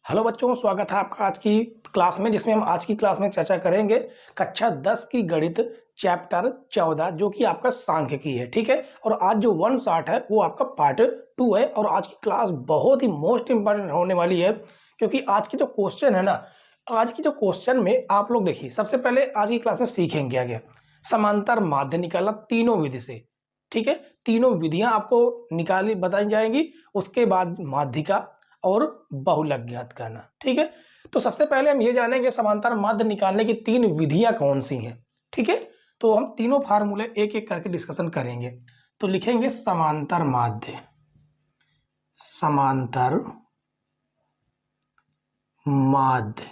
Hello बच्चों, स्वागत है आपका आज की क्लास में, जिसमें हम आज की क्लास में चर्चा करेंगे कक्षा 10 की गणित चैप्टर 14 जो कि आपका सांख्यिकी है। ठीक है, और आज जो 160 है वो आपका पार्ट 2 है। और आज की क्लास बहुत ही मोस्ट इंपॉर्टेंट होने वाली है, क्योंकि आज की जो क्वेश्चन है ना, आज की जो क्वेश्चन में आप लोग देखिए, सबसे पहले आज की क्लास में सीखेंगे क्या क्या, समांतर माध्य निकालना तीनों विधि से। ठीक है, तीनों विधियां आपको निकाली बताई जाएंगी, उसके बाद माध्यिका और बहुलक ज्ञात करना। ठीक है, तो सबसे पहले हम ये जानेंगे समांतर माध्य निकालने की तीन विधियां कौन सी हैं। ठीक है, तो हम तीनों फार्मूले एक एक करके डिस्कशन करेंगे। तो लिखेंगे समांतर माध्य, समांतर माध्य,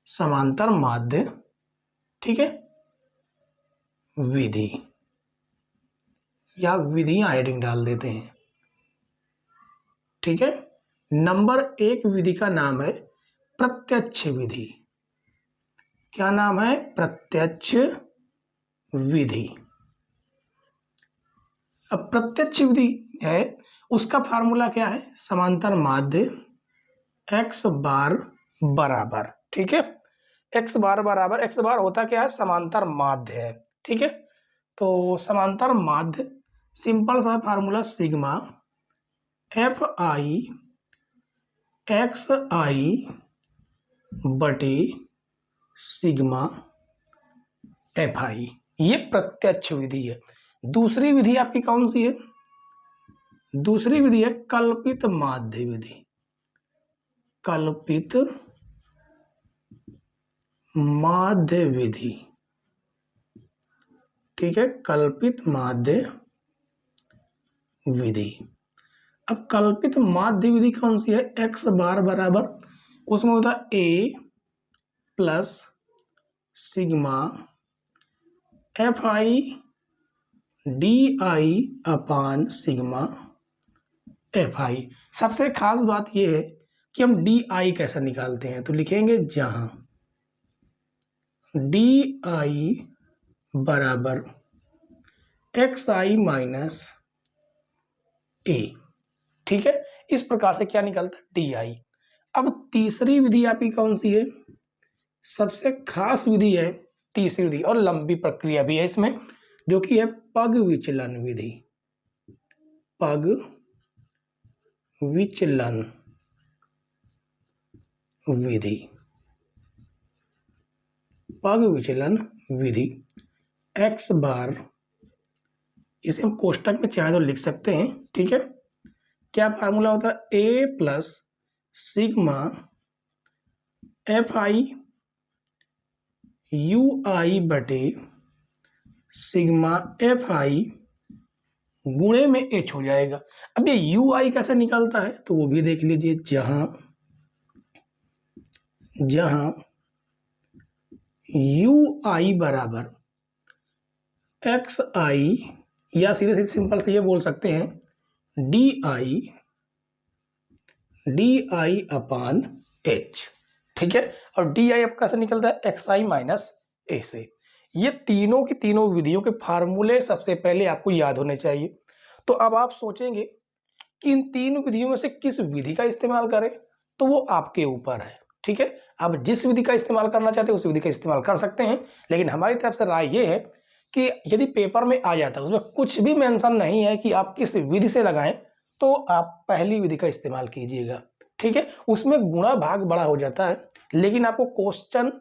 समांतर माध्य, ठीक है, विधि या विधियां हेडिंग डाल देते हैं। ठीक है, नंबर एक विधि का नाम है प्रत्यक्ष विधि। क्या नाम है? प्रत्यक्ष विधि। अब प्रत्यक्ष विधि है, उसका फार्मूला क्या है? समांतर माध्य x बार बराबर, ठीक है, x बार बराबर, x बार होता क्या है? समांतर माध्य है। ठीक है, तो समांतर माध्य सिंपल सा formula sigma f i x i बटे सिग्मा एफ आई, ये प्रत्यक्ष विधि है। दूसरी विधि आपकी कौन सी है? दूसरी विधि है कल्पित माध्य विधि। कल्पित माध्य विधि, ठीक है, कल्पित माध्य विधि। अब कल्पित माध्य विधि कौन सी है? x बार बराबर, उसमें होता है a plus sigma f I D I upon sigma f आई। सबसे खास बात यह है कि हम डी आई कैसे निकालते हैं, तो लिखेंगे जहां डी आई बराबर एक्स आई माइनस ए। ठीक है, इस प्रकार से क्या निकलता है? D I. अब तीसरी विधि आपकी कौन सी है? सबसे खास विधि है तीसरी विधि, और लंबी प्रक्रिया भी है इसमें, जो कि है पग विचलन विधि। पग विचलन विधि, पग विचलन विधि x बार, इसे हम कोष्टक में चाहे तो लिख सकते हैं। ठीक है, क्या फार्मूला होता है? a plus sigma f i u i बटे सिग्मा एफ आई गुणे में h हो जाएगा। अब ये यू आई कैसे निकलता है, तो वो भी देख लीजिए। जहां जहां यू आई बराबर एक्स आई, या सीधे सीधे सिंपल से ये बोल सकते हैं डी आई अपान एच। ठीक है, और डी आई अब कैसे निकलता है? एक्स आई माइनस ए से। ये तीनों की तीनों विधियों के फार्मूले सबसे पहले आपको याद होने चाहिए। तो अब आप सोचेंगे कि इन तीन विधियों में से किस विधि का इस्तेमाल करें, तो वो आपके ऊपर है। ठीक है, आप जिस विधि का इस्तेमाल करना चाहते हैं उस विधि का इस्तेमाल कर सकते हैं, लेकिन हमारी तरफ से राय ये है कि यदि पेपर में आ जाता है उसमें कुछ भी मेंशन नहीं है कि आप किस विधि से लगाएं, तो आप पहली विधि का इस्तेमाल कीजिएगा। ठीक है, उसमें गुणा भाग बड़ा हो जाता है, लेकिन आपको क्वेश्चन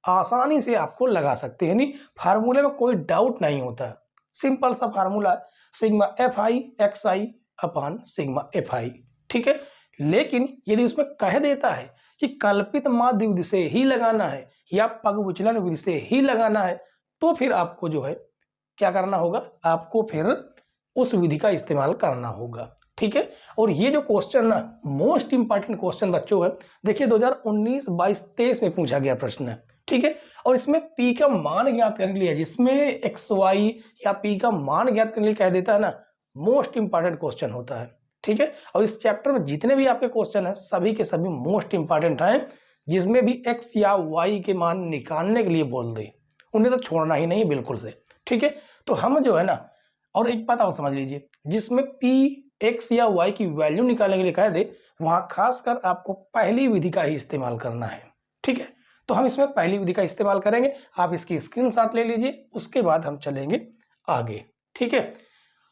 आसानी से आपको लगा सकते हैं, नहीं फार्मूले में कोई डाउट नहीं होता। सिंपल सा formula, sigma f i x i upon sigma f आई। ठीक है, लेकिन यदि उसमें कह देता है कि कल्पित माध्य विधि से ही लगाना है या पग विचलन विधि से ही लगाना है, तो फिर आपको जो है क्या करना होगा? आपको फिर उस विधि का इस्तेमाल करना होगा। ठीक है, और ये जो क्वेश्चन ना, मोस्ट इंपॉर्टेंट क्वेश्चन बच्चों है, देखिए 2019, 22, 23 में पूछा गया प्रश्न है। ठीक है, और इसमें p का मान ज्ञात करने के लिए, जिसमें x y या p का मान ज्ञात करने के लिए कह देता है ना, मोस्ट इंपॉर्टेंट क्वेश्चन होता है। ठीक है, और इस चैप्टर में जितने भी आपके क्वेश्चन हैं सभी के सभी मोस्ट इंपॉर्टेंट हैं, जिसमें भी x या y के मान निकालने के लिए बोल दे उन्हें तो छोड़ना ही नहीं बिल्कुल से। ठीक है, तो हम जो है ना, और एक बात और समझ लीजिए, जिसमें p एक्स या वाई की वैल्यू निकालने के लिए कह दे, वहां खासकर आपको पहली विधि का ही इस्तेमाल करना है। ठीक है, तो हम इसमें पहली विधि का इस्तेमाल करेंगे। आप इसकी स्क्रीनशॉट ले लीजिए, उसके बाद हम चलेंगे आगे। ठीक है,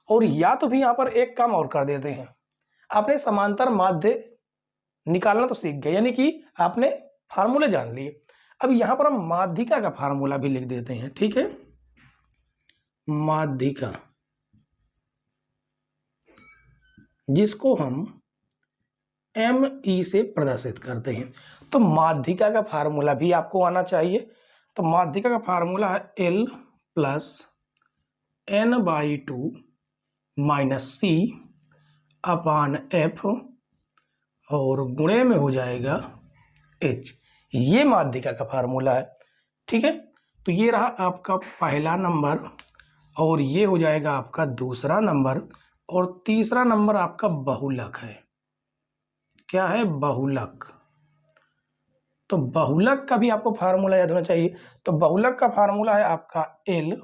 और या तो भी यहां पर एक काम और कर देते हैं, आपने समांतर माध्य निकालना तो सीख गए, यानी कि आपने फार्मूले जान लिए। अब यहां पर हम माध्यिका का फार्मूला भी लिख देते हैं। ठीक है, माध्यिका, जिसको हम ME से प्रदर्शित करते हैं। तो माध्यिका का फार्मूला भी आपको आना चाहिए। तो माध्यिका का फार्मूला है L plus N/2 minus C अपान F और गुणे में हो जाएगा H। ये माध्यिका का फार्मूला है। ठीक है, तो ये रहा आपका पहला नंबर और ये हो जाएगा आपका दूसरा नंबर और तीसरा नंबर आपका बहुलक है। क्या है? बहुलक। तो बहुलक का भी आपको फार्मूला याद होना चाहिए। तो बहुलक का फार्मूला है आपका L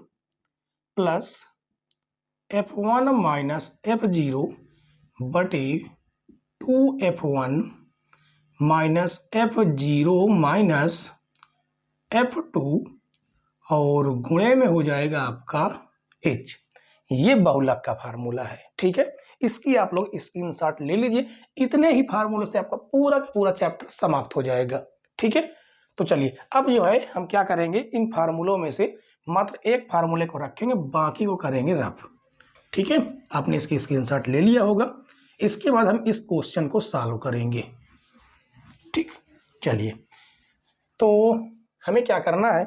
plus F1 minus F0 बटे 2F1 minus F0 minus F2 और गुणे में हो जाएगा आपका H। ये बहुलक का फार्मूला है। ठीक है, इसकी आप लोग स्क्रीनशॉट ले लीजिए। इतने ही फार्मूले से आपका पूरा का पूरा चैप्टर समाप्त हो जाएगा। ठीक है, तो चलिए अब जो है हम क्या करेंगे, इन फार्मूलों में से मात्र एक फार्मूले को रखेंगे, बाकी को करेंगे रफ। ठीक है, आपने इसकी स्क्रीनशॉट ले लिया होगा। इसके बाद हम इस क्वेश्चन को सॉल्व करेंगे। ठीक, चलिए, तो हमें क्या करना है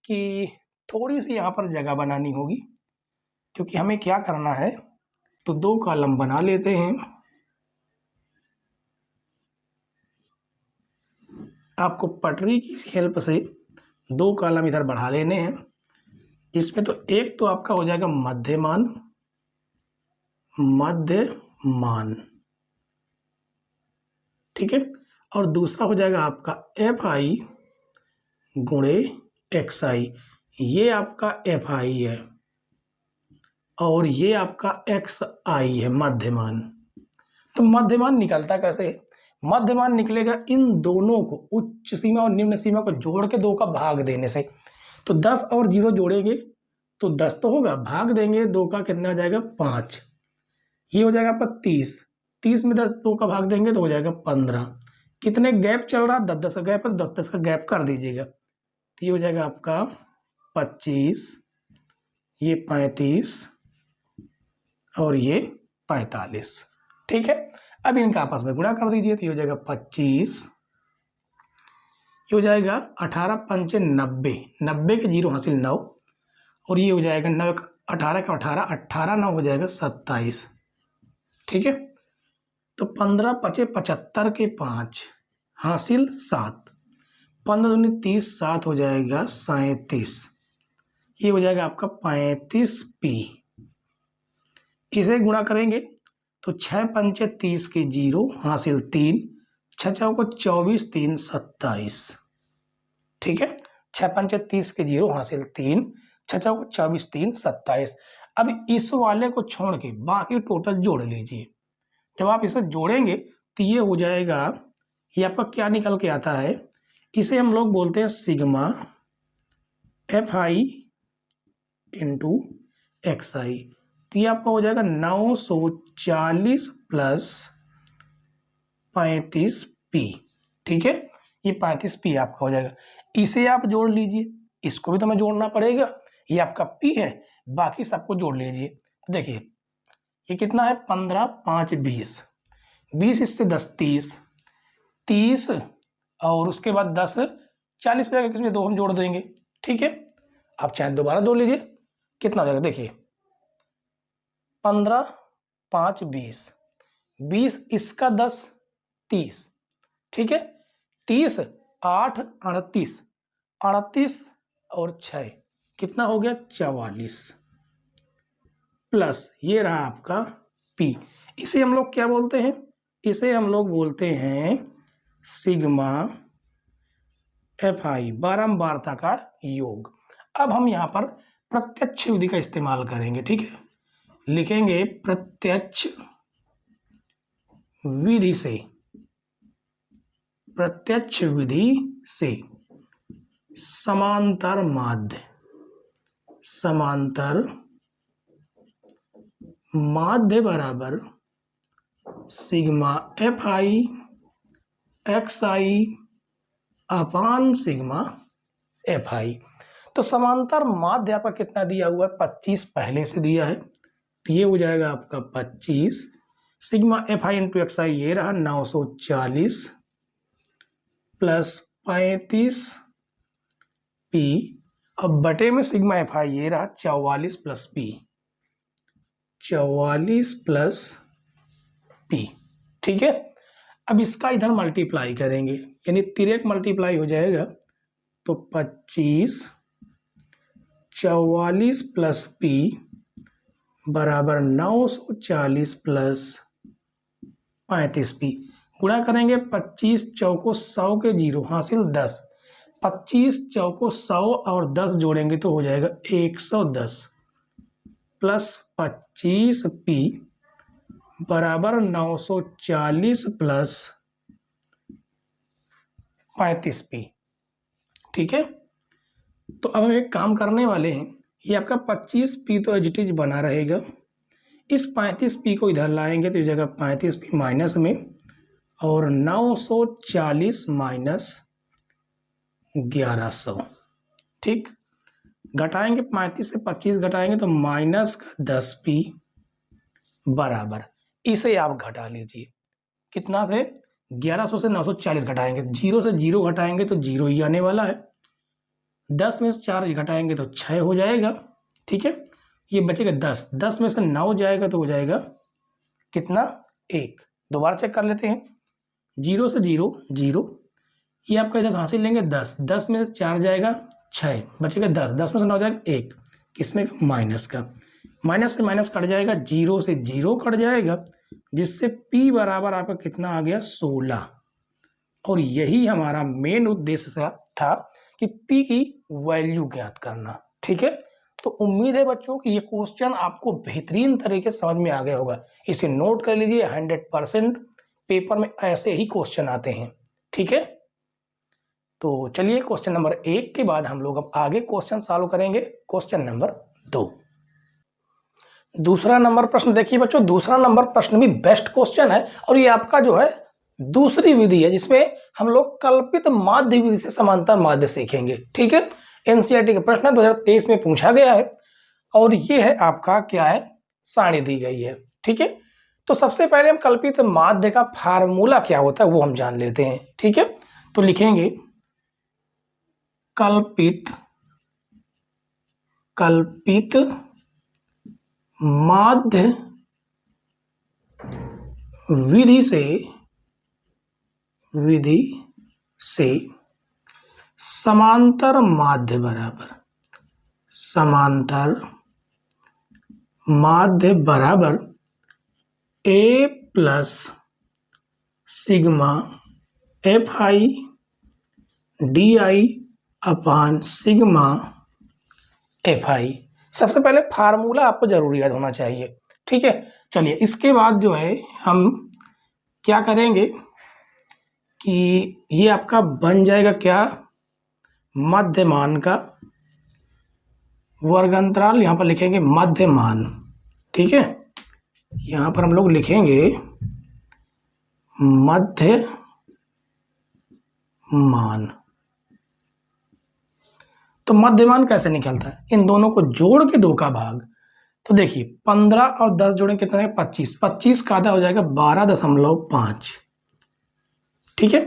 कि थोड़ी सी यहाँ पर जगह बनानी होगी, क्योंकि हमें क्या करना है, तो 2 कॉलम बना लेते हैं। आपको पटरी की हेल्प से 2 कॉलम इधर बढ़ा लेने हैं। इसमें तो एक तो आपका हो जाएगा मध्यमान, मध्यमान। ठीक है, और दूसरा हो जाएगा आपका FI गुणे XI। ये आपका FI है और ये आपका XI है, मध्यमान। तो मध्यमान निकलता कैसे है? मध्यमान निकलेगा इन दोनों को, उच्च सीमा और निम्न सीमा को जोड़ के 2 का भाग देने से। तो 10 और 0 जोड़ेंगे तो 10 तो होगा, भाग देंगे 2 का, कितना आ जाएगा? 5। ये हो जाएगा आपका 30। 30 में 2 का भाग देंगे तो हो जाएगा 15। कितने गैप चल रहा है? 10-10 का गैप है, 10-10 का गैप कर दीजिएगा। तो ये हो जाएगा आपका 25, ये 35 और ये 45। ठीक है, अब इनका आपस में गुणा कर दीजिए। तो ये हो जाएगा 25, ये हो जाएगा 18 पंचे 90, 90 के 0 हासिल 9 और ये हो जाएगा 9, 18 का 18, 18 9 हो जाएगा 27। ठीक है, तो 15 पचे 75 के 5 हासिल 7, 15 दूनी 30, 7 हो जाएगा 37। ये हो जाएगा आपका 35P। इसे गुणा करेंगे तो 6 पंचे 30 के 0 हासिल 3, 6 चौको 24, 3 27। ठीक है, 6 पंचे 30 के 0 हासिल 3, 6 चौको 24, 3 27। अब इस वाले को छोड़ के बाकी टोटल जोड़ लीजिए। जब आप इसे जोड़ेंगे तो ये हो जाएगा, ये आपका क्या निकल के आता है, इसे हम लोग बोलते हैं सिग्मा FI इंटू XI। तो ये आपका हो जाएगा 940 प्लस 35P। ठीक है, ये 35P आपका हो जाएगा। इसे आप जोड़ लीजिए, इसको भी तो हमें जोड़ना पड़ेगा। ये आपका P है, बाकी सबको जोड़ लीजिए। देखिए ये कितना है, 15 5 20, 20 इससे 10 30, 30 और उसके बाद 10 40 हो जाएगा, किसमें 2 हम जोड़ देंगे। ठीक है, आप चाहे दोबारा जोड़ लीजिए, कितना हो जाएगा, देखिए 15 5 20, 20 इसका 10 30। ठीक है, 30 8 38, 38 और 6 कितना हो गया, 44 प्लस ये रहा आपका P। इसे हम लोग क्या बोलते हैं, इसे हम लोग बोलते हैं सिग्मा FI, बारंबारता का योग। अब हम यहाँ पर प्रत्यक्ष विधि का इस्तेमाल करेंगे। ठीक है, लिखेंगे प्रत्यक्ष विधि से, प्रत्यक्ष विधि से समांतर माध्य, समांतर माध्य बराबर sigma f i x i upon sigma f आई। तो समांतर माध्य आपका कितना दिया हुआ है, 25 पहले से दिया है, तो ये हो जाएगा आपका 25 sigma f i into x i, ये रहा 940 प्लस 35 पी, अब बटे में सिग्मा एफ आई ये रहा 44 प्लस पी, 44 प्लस पी। ठीक है, अब इसका इधर मल्टीप्लाई करेंगे, यानी तिरक मल्टीप्लाई हो जाएगा, तो 25 44 प्लस पी बराबर 940 प्लस 35 पी। गुणा करेंगे 25 चौको 100 के 0 हासिल 10, 25 चौको 100 और 10 जोड़ेंगे तो हो जाएगा 110 प्लस 25 पी बराबर 940 प्लस 35 पी। ठीक है, तो अब हम एक काम करने वाले हैं, ये आपका 25 पी तो एज इट इज बना रहेगा, इस 35 पी को इधर लाएंगे तो ये जगह 35 पी माइनस में, और 940 माइनस 1100। ठीक, घटाएंगे 35 से 25 घटाएंगे तो माइनस का 10 पी बराबर, इसे आप घटा लीजिए, कितना थे 1100 से 940 घटाएंगे, 0 से 0 घटाएंगे तो 0 ही आने वाला है, 10 में से 4 घटाएंगे तो 6 हो जाएगा। ठीक है, ये बचेगा 10, 10 में से 9 जाएगा तो हो जाएगा कितना 1। दोबारा चेक कर लेते हैं, 0 से 0 0, ये आपका इधर हासिल लेंगे 10, 10 में से 4 जाएगा 6, बचेगा 10, 10 में से 9 जाएगा 1, किसमें माइनस का, माइनस से माइनस कट जाएगा, 0 से 0 कट जाएगा, जिससे P बराबर आपका कितना आ गया 16। और यही हमारा मेन उद्देश्य था कि P की वैल्यू ज्ञात करना। ठीक है, तो उम्मीद है बच्चों कि ये क्वेश्चन आपको बेहतरीन तरीके से समझ में आ गया होगा, इसे नोट कर लीजिए, 100% पेपर में ऐसे ही क्वेश्चन आते हैं। ठीक है, तो चलिए क्वेश्चन नंबर 1 के बाद हम लोग अब आगे क्वेश्चन सॉल्व करेंगे, क्वेश्चन नंबर 2। दूसरा नंबर प्रश्न देखिए बच्चों, दूसरा नंबर प्रश्न भी बेस्ट क्वेश्चन है, और ये आपका जो है दूसरी विधि है जिसमें हम लोग कल्पित माध्य विधि से समांतर माध्य सीखेंगे। ठीक है, एनसीईआरटी का प्रश्न है, 2023 में पूछा गया है, और ये है आपका क्या है, सारणी दी गई है। ठीक है, तो सबसे पहले हम कल्पित माध्य का फार्मूला क्या होता है वो हम जान लेते हैं। ठीक है, तो लिखेंगे कल्पित माध्य विधि से समांतर माध्य बराबर A plus sigma f I D I upon sigma f आई। सबसे पहले फार्मूला आपको जरूर याद होना चाहिए। ठीक है, चलिए इसके बाद जो है हम क्या करेंगे कि ये आपका बन जाएगा क्या, मध्यमान का वर्गांतराल, यहाँ पर लिखेंगे मध्यमान। ठीक है, यहाँ पर हम लोग लिखेंगे मध्यमान। तो मध्यमान कैसे निकलता है, इन दोनों को जोड़ के 2 का भाग, तो देखिए 15 और 10 जोड़ें कितना है 25, 25 का आधा हो जाएगा 12.5। ठीक है,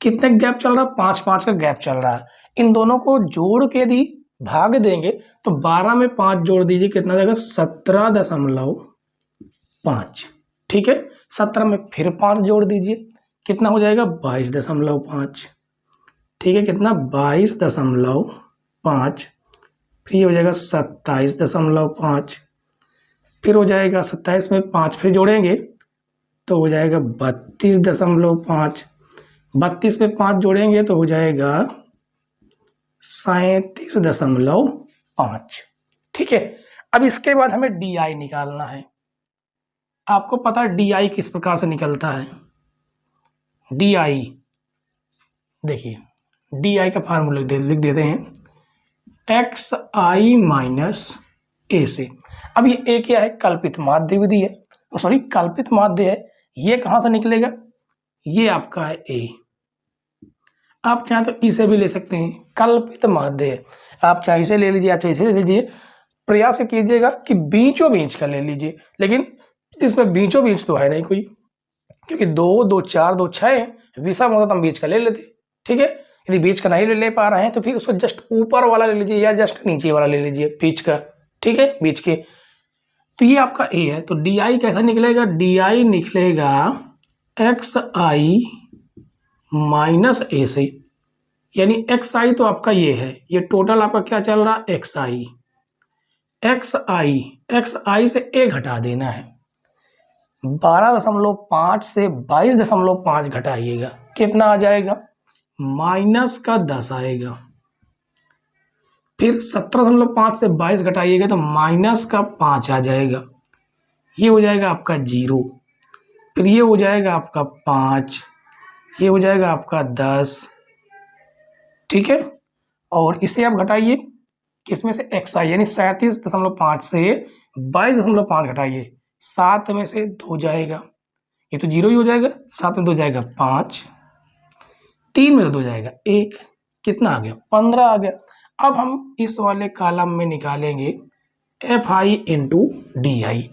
कितने गैप चल रहा है, 5-5 का गैप चल रहा है, इन दोनों को जोड़ के यदि भाग देंगे तो 12 में 5 जोड़ दीजिए, कितना जाएगा 17.5। ठीक है, 17 में फिर 5 जोड़ दीजिए, कितना हो जाएगा 22.5। ठीक है, कितना 22.5, फिर ये हो जाएगा 27.5, फिर हो जाएगा 27 में 5 फिर जोड़ेंगे तो हो जाएगा 32.5, 32 में 5 जोड़ेंगे तो हो जाएगा 37.5। ठीक है, अब इसके बाद हमें डी आई निकालना है। आपको पता है डी आई किस प्रकार से निकलता है, डी आई, देखिए डी आई का फार्मूला लिख देते हैं एक्स आई माइनस ए से। अब ये ए क्या है, कल्पित माध्य विधि है, सॉरी कल्पित माध्य है। ये कहाँ से निकलेगा, ये आपका है ए। आप चाहे तो इसे भी ले सकते हैं, कल्पित माध्य है। आप चाहे इसे ले लीजिए, आप चाहे इसे ले लीजिए। प्रयास कीजिएगा कि बीचों बीच का ले लीजिए, लेकिन इसमें बीचों बीच तो है नहीं कोई, क्योंकि 2 2 4 2 6 विषम होता तो हम बीच का ले लेते। ठीक है, यदि बीच का नहीं ले पा रहे हैं तो फिर उसको जस्ट ऊपर वाला ले लीजिए या जस्ट नीचे वाला ले लीजिए बीच का। ठीक है, बीच के। तो ये आपका ए है, तो डी आई कैसा निकलेगा, डी आई निकलेगा एक्स आई माइनस ए से, यानी एक्स आई तो आपका ये है, ये टोटल आपका क्या चल रहा है एक्स आई। एक्स आई से ए घटा देना है, 12.5 से 22.5 घटाइएगा, कितना आ जाएगा, माइनस का 10 आएगा। फिर 17.5 से 22 घटाइएगा तो माइनस का 5 आ जाएगा, ये हो जाएगा आपका 0। फिर ये हो जाएगा आपका 5, ये हो जाएगा आपका 10। ठीक है, और इसे आप घटाइए किसमें से, एक्स आई, यानी 37.5 से 22.5 घटाइए, 7 में से 2 जाएगा, ये तो 0 ही हो जाएगा, 7 में 2 जाएगा 5, 3 में 2 जाएगा 1, कितना आ गया 15 आ गया। अब हम इस वाले कॉलम में निकालेंगे F i into D I,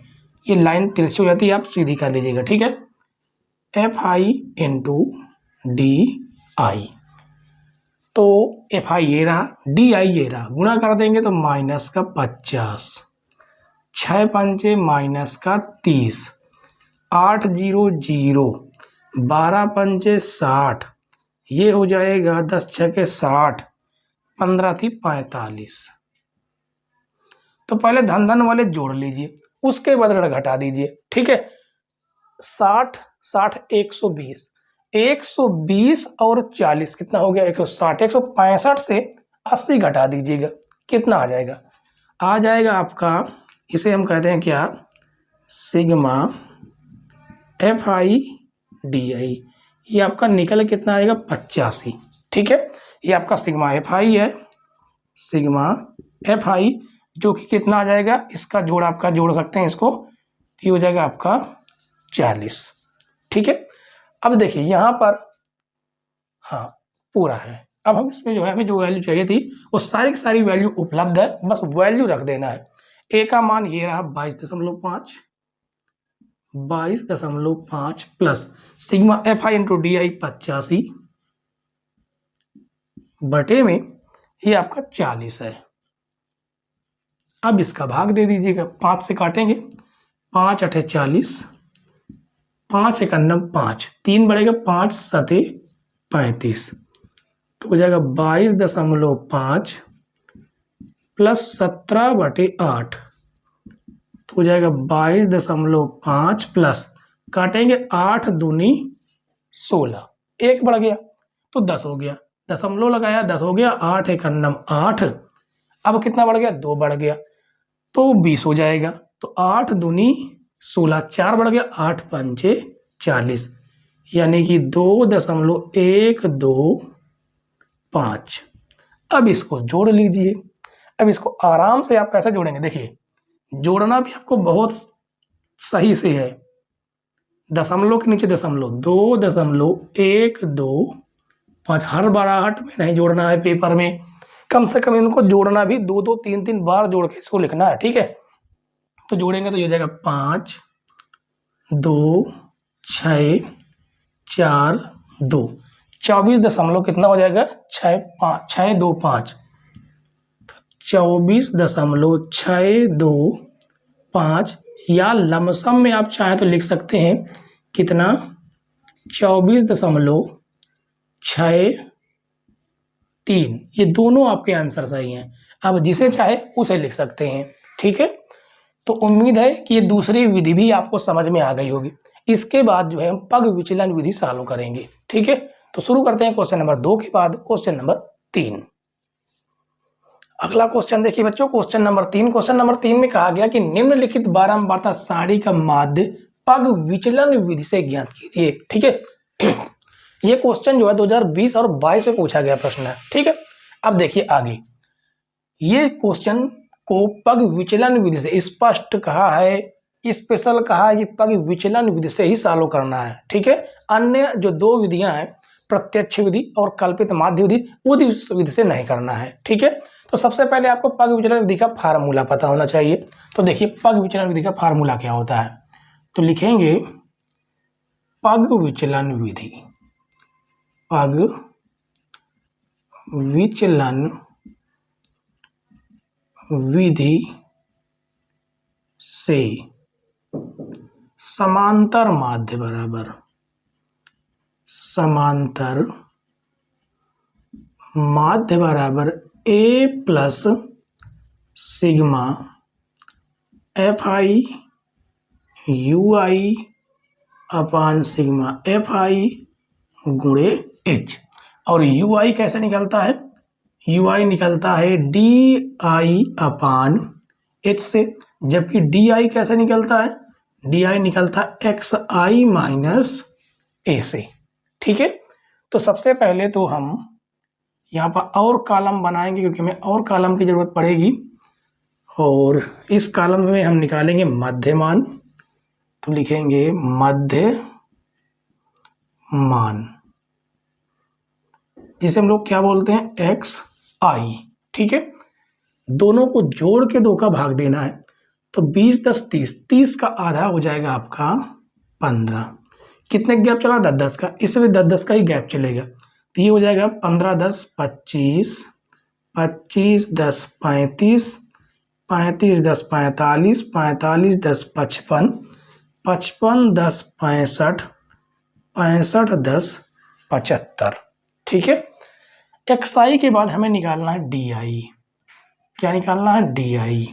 ये लाइन तिरछी हो जाती है, आप सीधी कर लीजिएगा। ठीक है, f i into D I, तो एफ आई ये रहा, डी आई ये रहा, गुणा कर देंगे तो माइनस का 50, 6 पंचे माइनस का 30, 8 0 0, 12 पंचे 60, ये हो जाएगा 10 6 के 60, 15 थी 45। तो पहले धन धन वाले जोड़ लीजिए, उसके बाद घटा दीजिए। ठीक है, 60 60 120, 120 और 40 कितना हो गया 160, 165 से 80 घटा दीजिएगा, कितना आ जाएगा, आ जाएगा आपका, इसे हम कहते हैं क्या, sigma f I D I, ये आपका निकल कितना आएगा 85। ठीक है, ये आपका सिग्मा एफ आई है, सिग्मा एफ आई जो कि कितना आ जाएगा, इसका जोड़ आपका जोड़ सकते हैं इसको, तो ये हो जाएगा आपका 40। ठीक है, अब देखिए यहाँ पर हाँ पूरा है। अब हम इसमें जो है, हमें जो वैल्यू चाहिए थी वो सारी की सारी वैल्यू उपलब्ध है, बस वैल्यू रख देना है। ए का मान ये रहा 22.5 plus sigma f i into D I 85 बटे में ये आपका 40 है। अब इसका भाग दे दीजिएगा, 5 से काटेंगे, 5 8 40, 5 1 5, 3 बढ़ेगा 5 7 35, तो हो जाएगा 22.5 प्लस 17/8, तो हो जाएगा 22.5 प्लस, काटेंगे 8 दूनी 16, 1 बढ़ गया तो 10 हो गया, दशमलव लगाया 10 हो गया, 8 1 8, अब कितना बढ़ गया 2 बढ़ गया तो 20 हो जाएगा, तो 8 दूनी 16, 4 बढ़ गया, 8 पंचे 40, यानी कि 2.125। अब इसको जोड़ लीजिए। अब इसको आराम से आप कैसे जोड़ेंगे, देखिए जोड़ना भी आपको बहुत सही से है, दशमलव के नीचे दशमलव, 2.125, हर बाराहट में नहीं जोड़ना है, पेपर में कम से कम इनको जोड़ना भी 2 2 3 3 बार जोड़ के इसको लिखना है। ठीक है, तो जोड़ेंगे तो ये हो जाएगा 5 2 6 4 2, 24 दशमलव कितना हो जाएगा 6 2 5, 24.625, या लमसम में आप चाहें तो लिख सकते हैं कितना 24.63, ये दोनों आपके आंसर सही हैं। आप जिसे चाहे उसे लिख सकते हैं। ठीक है, तो उम्मीद है कि ये दूसरी विधि भी आपको समझ में आ गई होगी। इसके बाद जो है हम पग विचलन विधि सॉल्व करेंगे। ठीक है, तो शुरू करते हैं क्वेश्चन नंबर 2 के बाद क्वेश्चन नंबर 3। अगला क्वेश्चन देखिए बच्चों, क्वेश्चन नंबर 3। क्वेश्चन नंबर 3 में कहा गया कि निम्नलिखित बारंबारता सारणी का माध्य पग विचलन विधि से ज्ञात कीजिए। ठीक है, ये क्वेश्चन जो है 2020 और 22 में पूछा गया प्रश्न है। ठीक है, अब देखिए आगे, ये क्वेश्चन को पग विचलन विधि से स्पष्ट कहा है, स्पेशल कहा है कि पग विचलन विधि से ही सॉल्व करना है। ठीक है, अन्य जो दो विधियां हैं, प्रत्यक्ष विधि और कल्पित माध्य विधि, वो विधि से नहीं करना है। ठीक है, तो सबसे पहले आपको पग विचलन विधि का फार्मूला पता होना चाहिए। तो देखिए पग विचलन विधि का फार्मूला क्या होता है, तो लिखेंगे पग विचलन विधि, पग विचलन विधि से समांतर माध्य बराबर समांतर माध्य बराबर a plus sigma f i u I upon sigma f आई गुणे एच। और यू आई कैसे निकलता है, यू आई निकलता है डी आई अपान एच से, जबकि डी आई कैसे निकलता है, डी आई निकलता है एक्स आई माइनस ए से। ठीक है, तो सबसे पहले तो हम यहाँ पर और कॉलम बनाएंगे क्योंकि हमें और कॉलम की जरूरत पड़ेगी, और इस कॉलम में हम निकालेंगे मध्य मान। तो लिखेंगे मध्य मान, जिसे हम लोग क्या बोलते हैं, एक्स आई। ठीक है, दोनों को जोड़ के 2 का भाग देना है, तो 20 10 30, 30 का आधा हो जाएगा आपका 15। कितने गैप चला, 10 10 का, इसमें भी 10 10 का ही गैप चलेगा, तो ये हो जाएगा 15 10 25, 25 10 35, 35 10 45, 45 10 55, 55 10 65, 65 10 75। ठीक है, एक्स आई के बाद हमें निकालना है डी आई। क्या निकालना है, डी आई।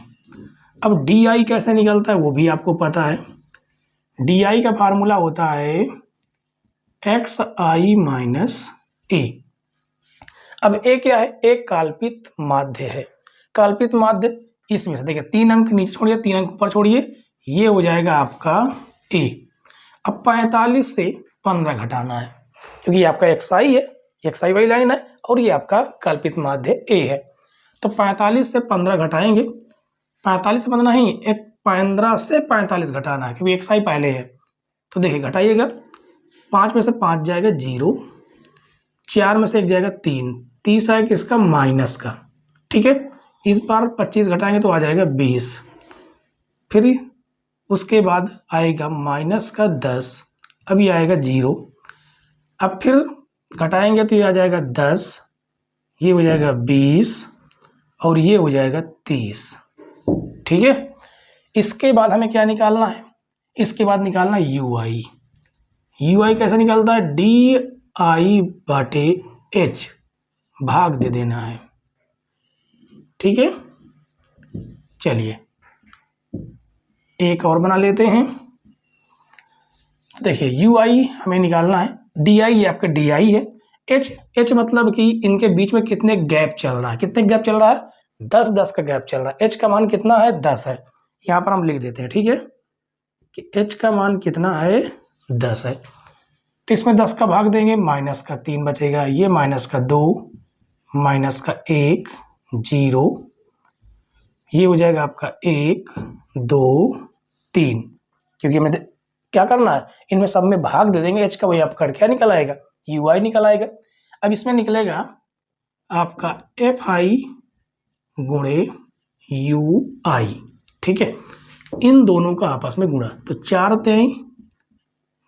अब डी आई कैसे निकलता है वो भी आपको पता है, डी आई का फार्मूला होता है एक्स आई माइनस ए। अब ए क्या है, एक काल्पित माध्य है। काल्पित माध्य इसमें से देखिए 3 अंक नीचे छोड़िए, 3 अंक ऊपर छोड़िए, ये हो जाएगा आपका ए। अब 45 से 15 घटाना है, क्योंकि ये आपका एक्स आई है, एक्स आई वाली लाइन है, और ये आपका काल्पित माध्य ए है। तो 45 से 15 घटाएंगे, 45 से 15 नहीं, 15 से 45 घटाना है क्योंकि एक्स आई पहले है। तो देखिए घटाइएगा, 5 में से 5 जाएगा 0, 4 में से 1 जाएगा 3, 30 आएगा किसका, माइनस का। ठीक है, इस बार 25 घटाएंगे तो आ जाएगा 20, फिर उसके बाद आएगा माइनस का 10, अभी आएगा 0, अब फिर घटाएंगे तो ये आ जाएगा 10, ये हो जाएगा 20 और ये हो जाएगा 30। ठीक है, इसके बाद हमें क्या निकालना है, इसके बाद निकालना यू आई। यू आई कैसे निकलता है, डी आई बटे एच, भाग दे देना है। ठीक है, चलिए एक और बना लेते हैं। देखिए यू आई हमें निकालना है, डी आई आपका डी आई है, एच एच मतलब कि इनके बीच में कितने गैप चल रहा है, कितने गैप चल रहा है, 10 10 का गैप चल रहा है। एच का मान कितना है, 10 है, यहाँ पर हम लिख देते हैं। ठीक है, कि एच का मान कितना है, 10 है। तो इसमें 10 का भाग देंगे, माइनस का 3 बचेगा, ये माइनस का 2, माइनस का 1, 0, ये हो जाएगा आपका 1 2 3, क्योंकि हमें क्या करना है, इनमें सब में भाग दे देंगे, एच का वही आपका क्या निकल आएगा, यू आई निकल आएगा। अब इसमें निकलेगा आपका एफ आई गुणे यू आई। ठीक है, इन दोनों का आपस में गुणा, तो 4 3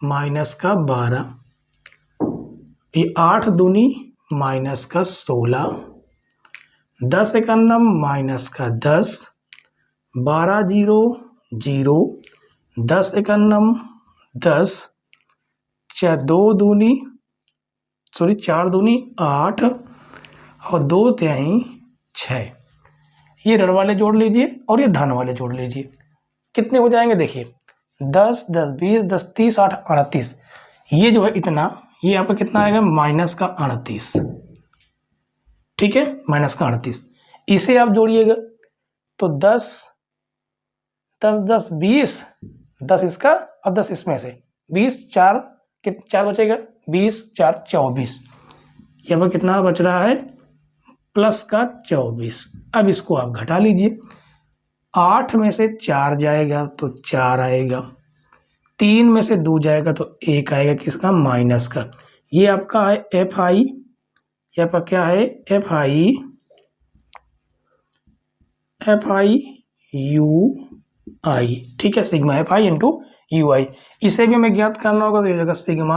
माइनस का 12, ये 8 दूनी माइनस का 16, 10 51 माइनस का 10, 12 0 0, 10 51 10, 4 दूनी 8 और 2 3 6। ये ऋण वाले जोड़ लीजिए और ये धन वाले जोड़ लीजिए, कितने हो जाएंगे, देखिए 10 10 20 10 30 8 38, ये जो है इतना, ये आपका कितना आएगा, माइनस का 38। ठीक है, माइनस का 38, इसे आप जोड़िएगा तो 10 10 10 20, 10 इसका और 10 इसमें से, 20 4 बचेगा 20 4 24, यहाँ पर कितना बच रहा है प्लस का 24। अब इसको आप घटा लीजिए, 8 में से 4 जाएगा तो 4 आएगा, 3 में से 2 जाएगा तो 1 आएगा, किसका माइनस का। ये आपका है एफ आई, यहाँ पर क्या है एफ आई यू आई, ठीक है, sigma f i into u i. इसे भी हमें ज्ञात करना होगा तो ये जगह सिग्मा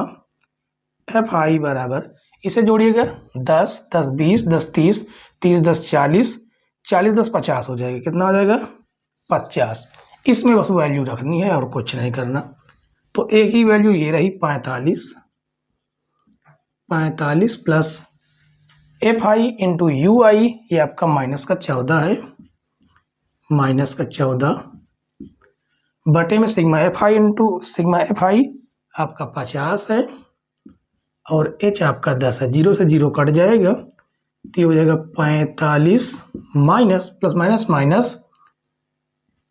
एफ आई बराबर, इसे जोड़िएगा 10 10 20 10 30 30 10 40 40 10 50 हो जाएगा, कितना हो जाएगा 50। इसमें बस वैल्यू रखनी है और कुछ नहीं करना। तो एक ही वैल्यू ये रही 45 plus f i into u i, ये आपका माइनस का 14 है, माइनस का 14 बटे में sigma f i into sigma f आई आपका 50 है और एच आपका 10 है, 0 से 0 कट जाएगा तो ये हो जाएगा 45 माइनस प्लस माइनस माइनस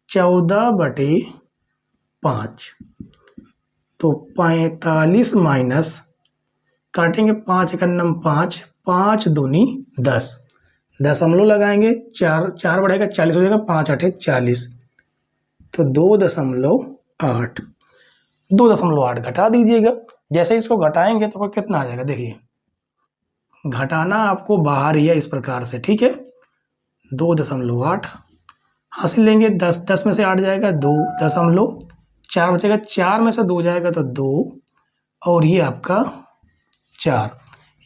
14 बटे 5, तो 45 माइनस काटेंगे 5 1 5 5 दूनी 10, दशमलव लगाएंगे 4 4 बढ़ेगा 40 हो जाएगा, 5 8 40, तो 2.8 2.8 घटा दीजिएगा। जैसे इसको घटाएंगे तो कितना आ जाएगा, देखिए घटाना आपको बाहर ही है इस प्रकार से, ठीक है। 2.8 हासिल लेंगे, 10 10 में से 8 जाएगा 2.4 बचेगा, 4 में से 2 जाएगा तो 2 और ये आपका 4,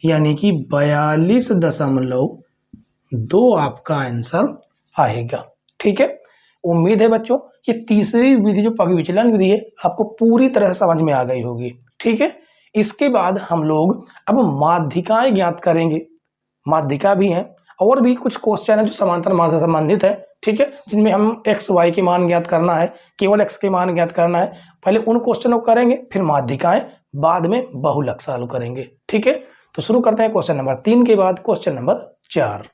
यानी कि 42.2 आपका आंसर आएगा, ठीक है। उम्मीद है बच्चों कि तीसरी विधि जो पग विचलन विधि है आपको पूरी तरह से समझ में आ गई होगी, ठीक है। इसके बाद हम लोग अब माध्यिकाएं ज्ञात करेंगे। माध्यिका भी हैं और भी कुछ क्वेश्चन है जो समांतर मान से संबंधित है, ठीक है, जिनमें हम एक्स वाई के मान ज्ञात करना है, केवल एक्स के मान ज्ञात करना है। पहले उन क्वेश्चनों को करेंगे, फिर माध्यिकाएं, बाद में बहुलक चालू करेंगे, ठीक है। तो शुरू करते हैं क्वेश्चन नंबर 3 के बाद क्वेश्चन नंबर 4।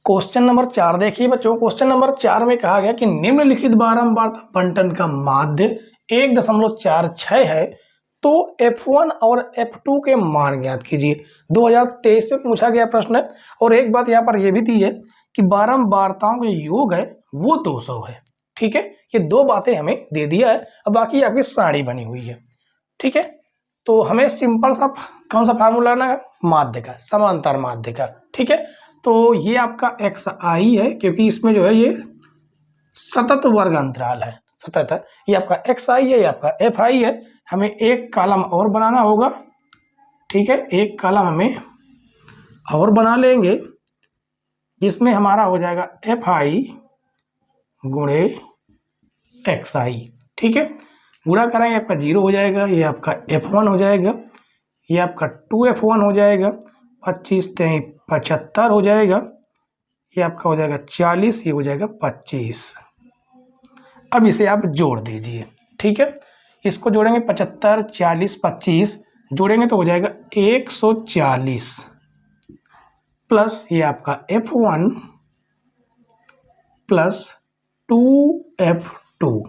क्वेश्चन नंबर 4 देखिए बच्चों, क्वेश्चन नंबर 4 में कहा गया कि निम्नलिखित बारंबार बंटन का माध्य 1.46 है, तो F1 और F2 के मान ज्ञात कीजिए। 2023 में पूछा गया प्रश्न है। और एक बात यहाँ पर यह भी दी है कि बारंबारताओं का योग है वो 200 है, ठीक है। ये दो बातें हमें दे दिया है, अब बाकी आपकी सारणी बनी हुई है, ठीक है। तो हमें सिंपल सा कौन सा फार्मूला लाना है, माध्य का, समांतर माध्य का, ठीक है। तो ये आपका एक्स आई है, क्योंकि इसमें जो है ये सतत वर्ग अंतराल है, सतत है। ये आपका एक्स आई है, ये आपका एफ आई है। हमें एक कॉलम और बनाना होगा, ठीक है, एक कॉलम हमें और बना लेंगे जिसमें हमारा हो जाएगा एफ आई गुणे एक्स आई, ठीक है। गुणा करेंगे आपका 0 हो जाएगा, ये आपका F1 हो जाएगा, ये आपका 2F1 हो जाएगा, 25 3 75 हो जाएगा, ये आपका हो जाएगा 40, ये हो जाएगा 25। अब इसे आप जोड़ दीजिए, ठीक है। इसको जोड़ेंगे 75 40 25 जोड़ेंगे तो हो जाएगा 140 प्लस ये आपका F1 प्लस 2F2,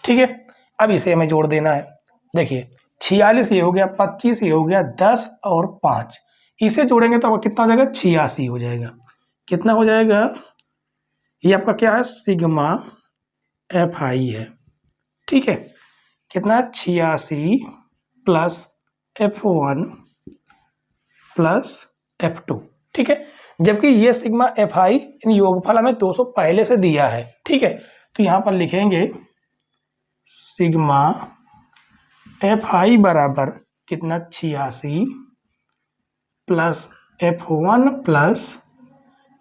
ठीक है। अब इसे हमें जोड़ देना है। देखिए 46 ये हो गया, 25 ये हो गया, 10 और 5 इसे जोड़ेंगे तो कितना हो जाएगा 86 हो जाएगा। कितना हो जाएगा, ये आपका क्या है सिग्मा एफ आई है, ठीक है। कितना 86 प्लस F1 प्लस F2, ठीक है। जबकि ये सिग्मा एफ आई इन योगफल हमें 200 पहले से दिया है, ठीक है। तो यहाँ पर लिखेंगे सिग्मा एफ आई बराबर कितना 86 प्लस F1 प्लस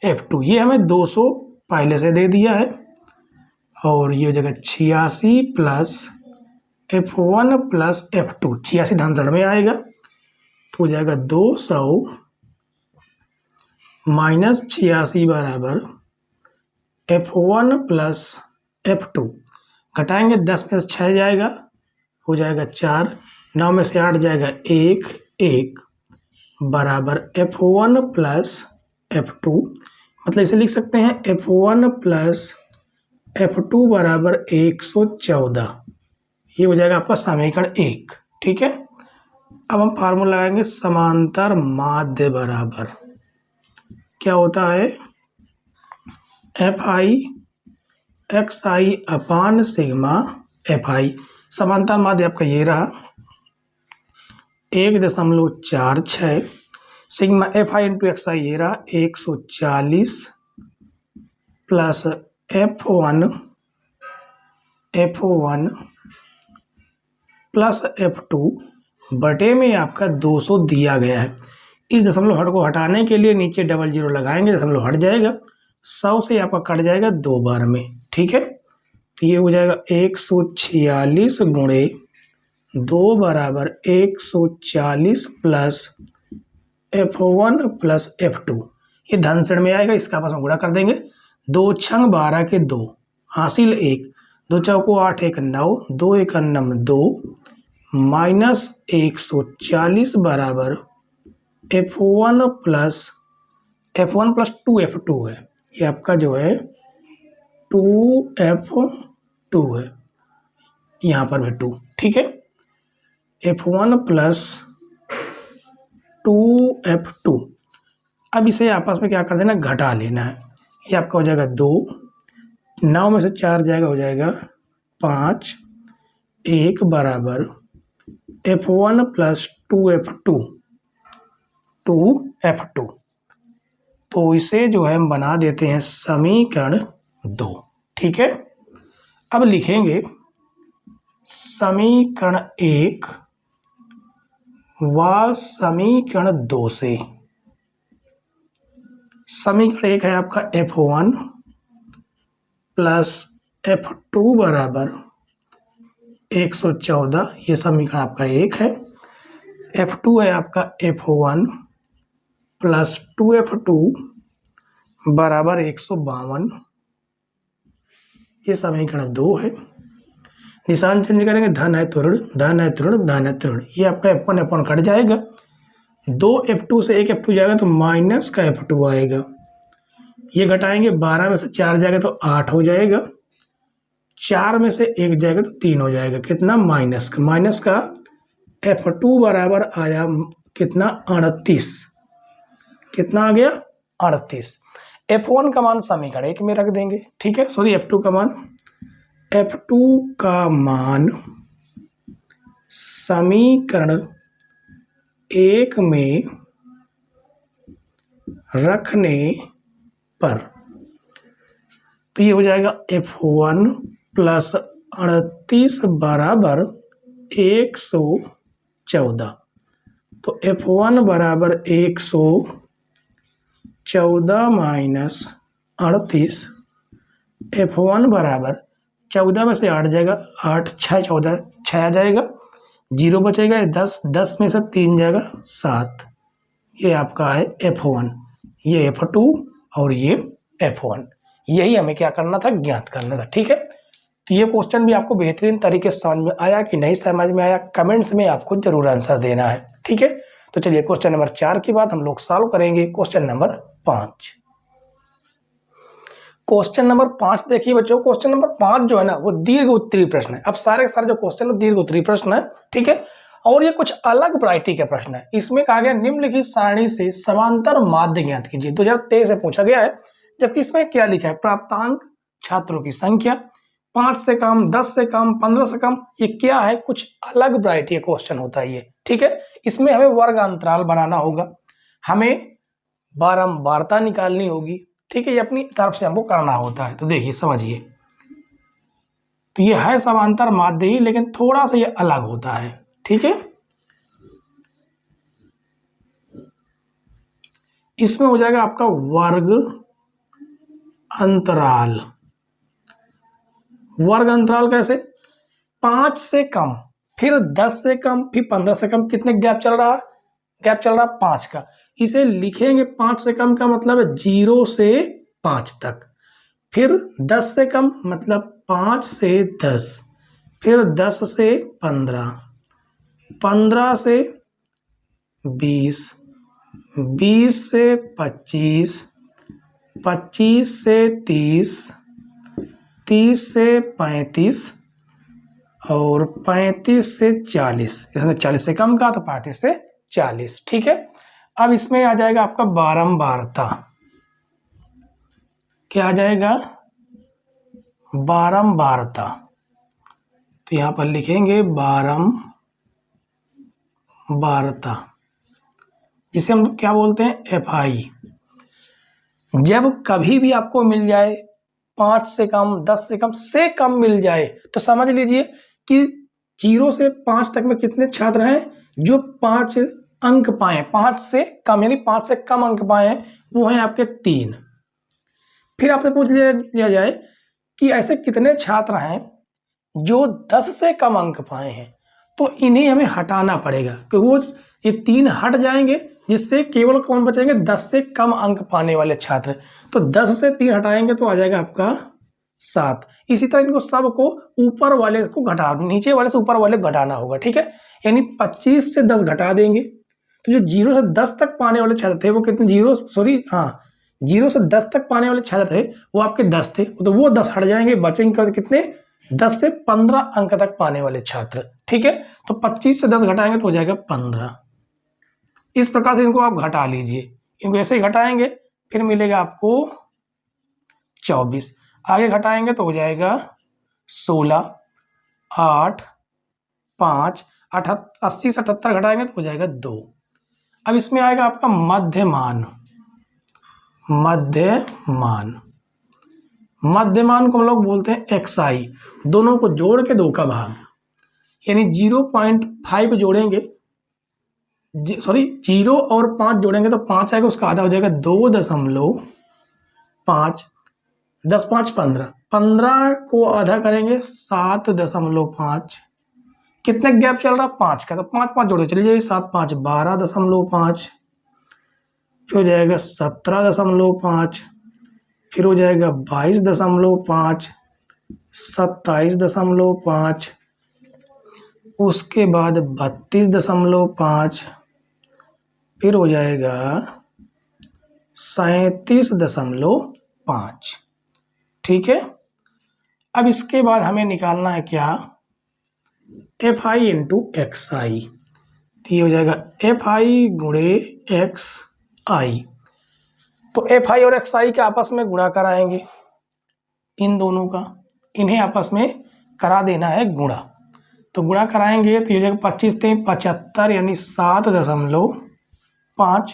F2, ये हमें 200 पहले से दे दिया है। और ये हो जाएगा 86 प्लस F1 प्लस F2, 86 धनसड़ में आएगा तो हो जाएगा 200 माइनस 86 बराबर F1 प्लस F2, घटाएंगे 10 में से 6 जाएगा, हो जाएगा 4, 9 में से 8 जाएगा 1 1 बराबर F1 प्लस F2, मतलब इसे लिख सकते हैं F1 प्लस F2 बराबर 114। ये हो जाएगा आपका समीकरण 1, ठीक है। अब हम फार्मूला लगाएंगे समांतर माध्य बराबर क्या होता है, f i x i upon sigma f i. समांतर माध्य आपका ये रहा 1.46, sigma f i into x i ये रहा 140 प्लस F1 प्लस F2 बटे में आपका 200 दिया गया है। इस दशमलव हट को हटाने के लिए नीचे डबल जीरो लगाएंगे, दशमलव हट जाएगा, 100 से आपका कट जाएगा 2 बार में, ठीक है। तो ये हो जाएगा 146 गुणे 2 बराबर 140 प्लस F1 प्लस F2। ये धन श्रेणी में आएगा, इसका आपस में गुणा कर देंगे। 2 छंग 12 के 2 हासिल 1, 2 चौको 8 1 9, 2 1 9 2 माइनस 140 बराबर F1 प्लस 2F2 है। ये आपका जो है 2F2 है, यहाँ पर भी 2, ठीक है। F1 plus 2F2। अब इसे आपस में क्या कर देना, घटा लेना है। ये आपका हो जाएगा 2, 9 में से 4 जाएगा, हो जाएगा 5, 1 बराबर F1 प्लस 2F2। तो इसे जो है हम बना देते हैं समीकरण 2, ठीक है। अब लिखेंगे समीकरण 1 व समीकरण 2 से। समीकरण 1 है आपका F1 प्लस F2 बराबर 114, ये समीकरण आपका 1 है। F2 है आपका F1 प्लस 2F2 बराबर 152, ये समीकरण 2 है। निशान चेंज करेंगे, धन है तो ऋण, धन है तो ऋण, धन है तो ऋण। ये आपका F1 F1 कट जाएगा, 2 F2 से 1 F2 जाएगा तो माइनस का F2 आएगा। ये घटाएंगे, 12 में से 4 जाएगा तो 8 हो जाएगा, 4 में से 1 जाएगा तो 3 हो जाएगा, कितना, माइनस का F2 बराबर आया कितना, 38। कितना आ गया, 38। F1 का मान समीकरण 1 में रख देंगे, ठीक है। सॉरी, F2 का मान समीकरण 1 में रखने पर तो ये हो जाएगा F1 प्लस 38 बराबर 114। तो F1 बराबर 114 माइनस 38, F1 बराबर 14 में से 8 जाएगा, 8 6 14, 6 आ जाएगा, 0 बचेगा, 10 में से 3 जाएगा 7। ये आपका है F1, ये F2 और ये F1। यही हमें क्या करना था, ज्ञात करना था, ठीक है। तो ये क्वेश्चन भी आपको बेहतरीन तरीके से समझ में आया कि नहीं समझ में आया, कमेंट्स में आपको जरूर आंसर देना है, ठीक है। तो चलिए क्वेश्चन नंबर 4 की बात हम लोग सॉल्व करेंगे। Question number 5। क्वेश्चन नंबर 5 देखिए बच्चों, क्वेश्चन नंबर 5 जो है ना वो दीर्घ उत्तरीय प्रश्न है। अब सारे के सारे जो क्वेश्चन है दीर्घ उत्तरीय प्रश्न है, ठीक है। और ये कुछ अलग वैरायटी के प्रश्न है। इसमें कहा गया निम्नलिखित सारणी से समांतर माध्य ज्ञात कीजिए। 2023 से पूछा गया है, जबकि इसमें क्या लिखा है, प्राप्तांक, छात्रों की संख्या, 5 से कम, 10 से कम, 15 से कम। ये क्या है, कुछ अलग वैरायटी का क्वेश्चन होता है ये, ठीक है। इसमें हमें वर्ग अंतराल बनाना होगा, हमें बारंबारता निकालनी होगी, ठीक है। ये अपनी तरफ से हमको करना होता है। तो देखिए समझिए, तो ये है समांतर माध्य ही, लेकिन थोड़ा सा ये अलग होता है, ठीक है। इसमें हो जाएगा आपका वर्ग अंतराल। वर्ग अंतराल कैसे, 5 से कम, फिर 10 से कम, फिर 15 से कम। कितने गैप चल रहा, 5 का। इसे लिखेंगे 5 से कम का मतलब है 0 से 5 तक, फिर 10 से कम मतलब 5 से 10, फिर 10 से 15, 15 से 20, 20 से 25, 25 से 30, 30 से 35 और 35 से 40, इसने 40 से कम कहा तो 35 से 40, ठीक है। अब इसमें आ जाएगा आपका बारंबारता, क्या आ जाएगा, बारंबारता, तो यहां पर लिखेंगे बारंबारता, जिसे हम क्या बोलते हैं, FI। जब कभी भी आपको मिल जाए 5 से कम, 10 से कम मिल जाए, तो समझ लीजिए कि 0 से 5 तक में कितने छात्र हैं जो 5 अंक पाए, 5 से कम यानी 5 से कम अंक पाए हैं, वो हैं आपके 3। फिर आपसे पूछ लिया जाए कि ऐसे कितने छात्र हैं जो 10 से कम अंक पाए हैं, तो इन्हें हमें हटाना पड़ेगा, क्योंकि वो ये 3 हट जाएंगे, जिससे केवल कौन बचेंगे, 10 से कम अंक पाने वाले छात्र। तो 10 से 3 हटाएंगे तो आ जाएगा आपका 7। इसी तरह इनको सबको ऊपर वाले को घटा, नीचे वाले से ऊपर वाले घटाना होगा, ठीक है। यानी 25 से 10 घटा देंगे, तो जो 0 से 10 तक पाने वाले छात्र थे वो कितने, 0 से 10 तक पाने वाले छात्र थे वो आपके 10 थे, तो वो 10 हट जाएंगे, बचेंगे कितने, 10 से 15 अंक तक पाने वाले छात्र, ठीक है। तो 25 से 10 घटाएंगे तो हो जाएगा 15। इस प्रकार से इनको आप घटा लीजिए, इनको ऐसे ही घटाएंगे, फिर मिलेगा आपको 24, आगे घटाएंगे तो हो जाएगा 16, 8, 5, 80 से 78 घटाएंगे तो हो जाएगा 2। अब इसमें आएगा आपका मध्यमान, मध्यमान को हम लोग बोलते हैं XI, दोनों को जोड़ के 2 का भाग, यानी 0.5 जोड़ेंगे, 0 और 5 जोड़ेंगे तो 5 आएगा, उसका आधा हो जाएगा 2.5, 10 5 15, 15 को आधा करेंगे 7.5, कितने गैप चल रहा, 5 का, तो 5 5 जोड़े चलिए जाइए, 7 5 12.5, फिर हो जाएगा 17.5, फिर हो जाएगा 22.5, 27.5, उसके बाद 32.5, फिर हो जाएगा 37.5, ठीक है। अब इसके बाद हमें निकालना है क्या, FI इंटू XI, तो ये हो जाएगा FI गुणे XI। तो FI और XI के आपस में गुणा कराएंगे, इन दोनों का, इन्हें आपस में करा देना है गुणा, तो गुणा कराएंगे तो ये हो जाएगा 25 से 75 यानी 7.5,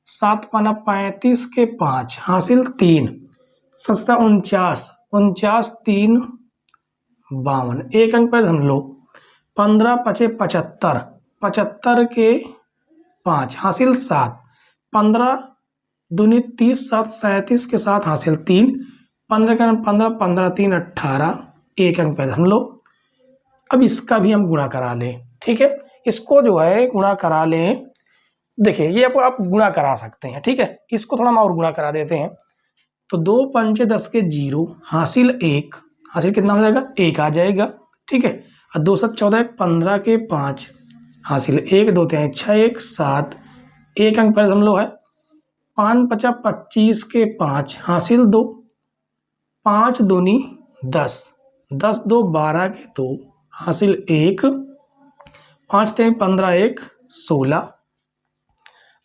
7 पाना 35 के 5 हासिल 3, 7 49, 3 52, एक अंक पर हम लोग 15 5 75, 75 के 5 हासिल 7, 15 दूनी 30, 7 37 के 7 हासिल 3, 15 का 15, 15 3 18, एक अंक पर हम लोग। अब इसका भी हम गुणा करा लें, ठीक है, इसको जो है गुणा करा लें, देखिए ये आप गुणा करा सकते हैं, ठीक है, इसको थोड़ा हम और गुणा करा देते हैं, तो 2 5 10 के 0 हासिल 1, हासिल कितना हो जाएगा, 1 आ जाएगा, ठीक है, और 2 7 14 15 के 5 हासिल 1, 2 3 6 1 7, एक अंक पर हम लोग है, 5 5 25 के 5 हासिल 2, 5 दूनी 10, 10 2 12 के 2 हासिल 1, 5 3 15 1 16,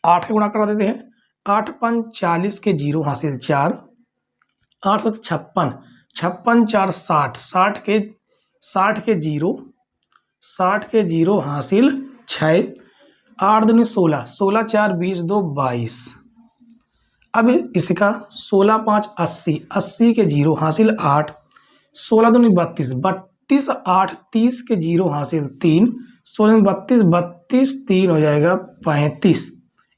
8 का गुणा करा देते हैं, 8 5 40 के 0 हासिल 4, 8 7 56, 56 4 60, 60 के 0, 60 के 0 हासिल 6, 8 दूनी 16, 16 4 20 2 22। अब इसका 16 5 80, 80 के 0 हासिल 8, 16 दूनी 32, 32 8 30 के 0 हासिल 3, 16 32 32 3 हो जाएगा 35।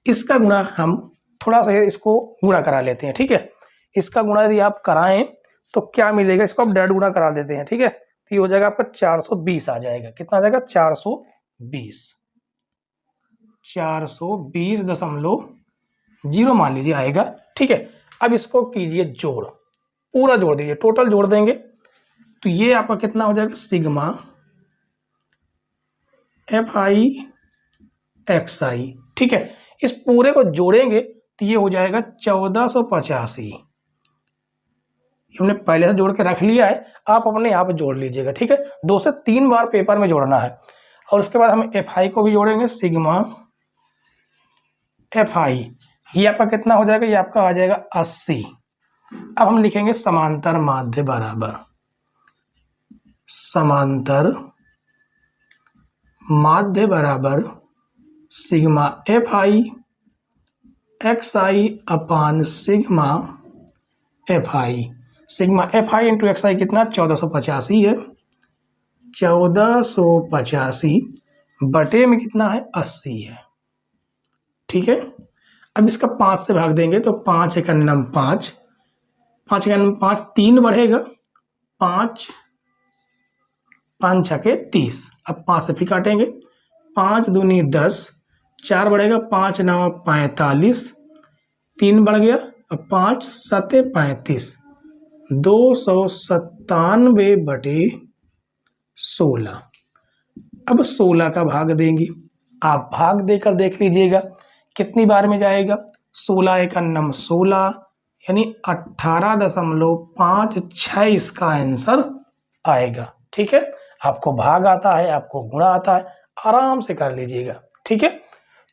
इसका गुणा हम थोड़ा सा इसको गुणा करा लेते हैं, ठीक है, इसका गुणा यदि आप कराएं तो क्या मिलेगा, इसको आप डायरेक्ट गुणा करा देते हैं, ठीक है, तो ये हो जाएगा आपका 420 आ जाएगा, कितना आ जाएगा 420, 420.0 मान लीजिए आएगा, ठीक है। अब इसको कीजिए जोड़, पूरा जोड़ दीजिए, टोटल जोड़ देंगे तो ये आपका कितना हो जाएगा, सिग्मा FI XI, ठीक है, इस पूरे को जोड़ेंगे तो ये हो जाएगा 1485, हमने पहले से जोड़ के रख लिया है, आप अपने यहाँ पे जोड़ लीजिएगा। ठीक है, 2 से 3 बार पेपर में जोड़ना है। और उसके बाद हम एफ आई को भी जोड़ेंगे, सिग्मा एफ आई, ये आपका कितना हो जाएगा, ये आपका आ जाएगा 80। अब हम लिखेंगे समांतर माध्य बराबर समांतर माध्य बराबर sigma f i x i upon sigma f i. Sigma f i into x i कितना 1485 है, 1485 बटे में कितना है 80 है। ठीक है, अब इसका 5 से भाग देंगे तो 5 एक 5, 5 एक 5, 3 बढ़ेगा, 5 5 छके 30। अब 5 से फिर काटेंगे, 5 दूनी 10, 4 बढ़ेगा, 5 9 45, 3 बढ़ गया, अब 5 7 35, 297 बटे 16। अब 16 का भाग देंगे, आप भाग देकर देख लीजिएगा कितनी बार में जाएगा। 16 एक 16, यानी 18.56 इसका आंसर आएगा। ठीक है, आपको भाग आता है, आपको गुणा आता है, आराम से कर लीजिएगा। ठीक है,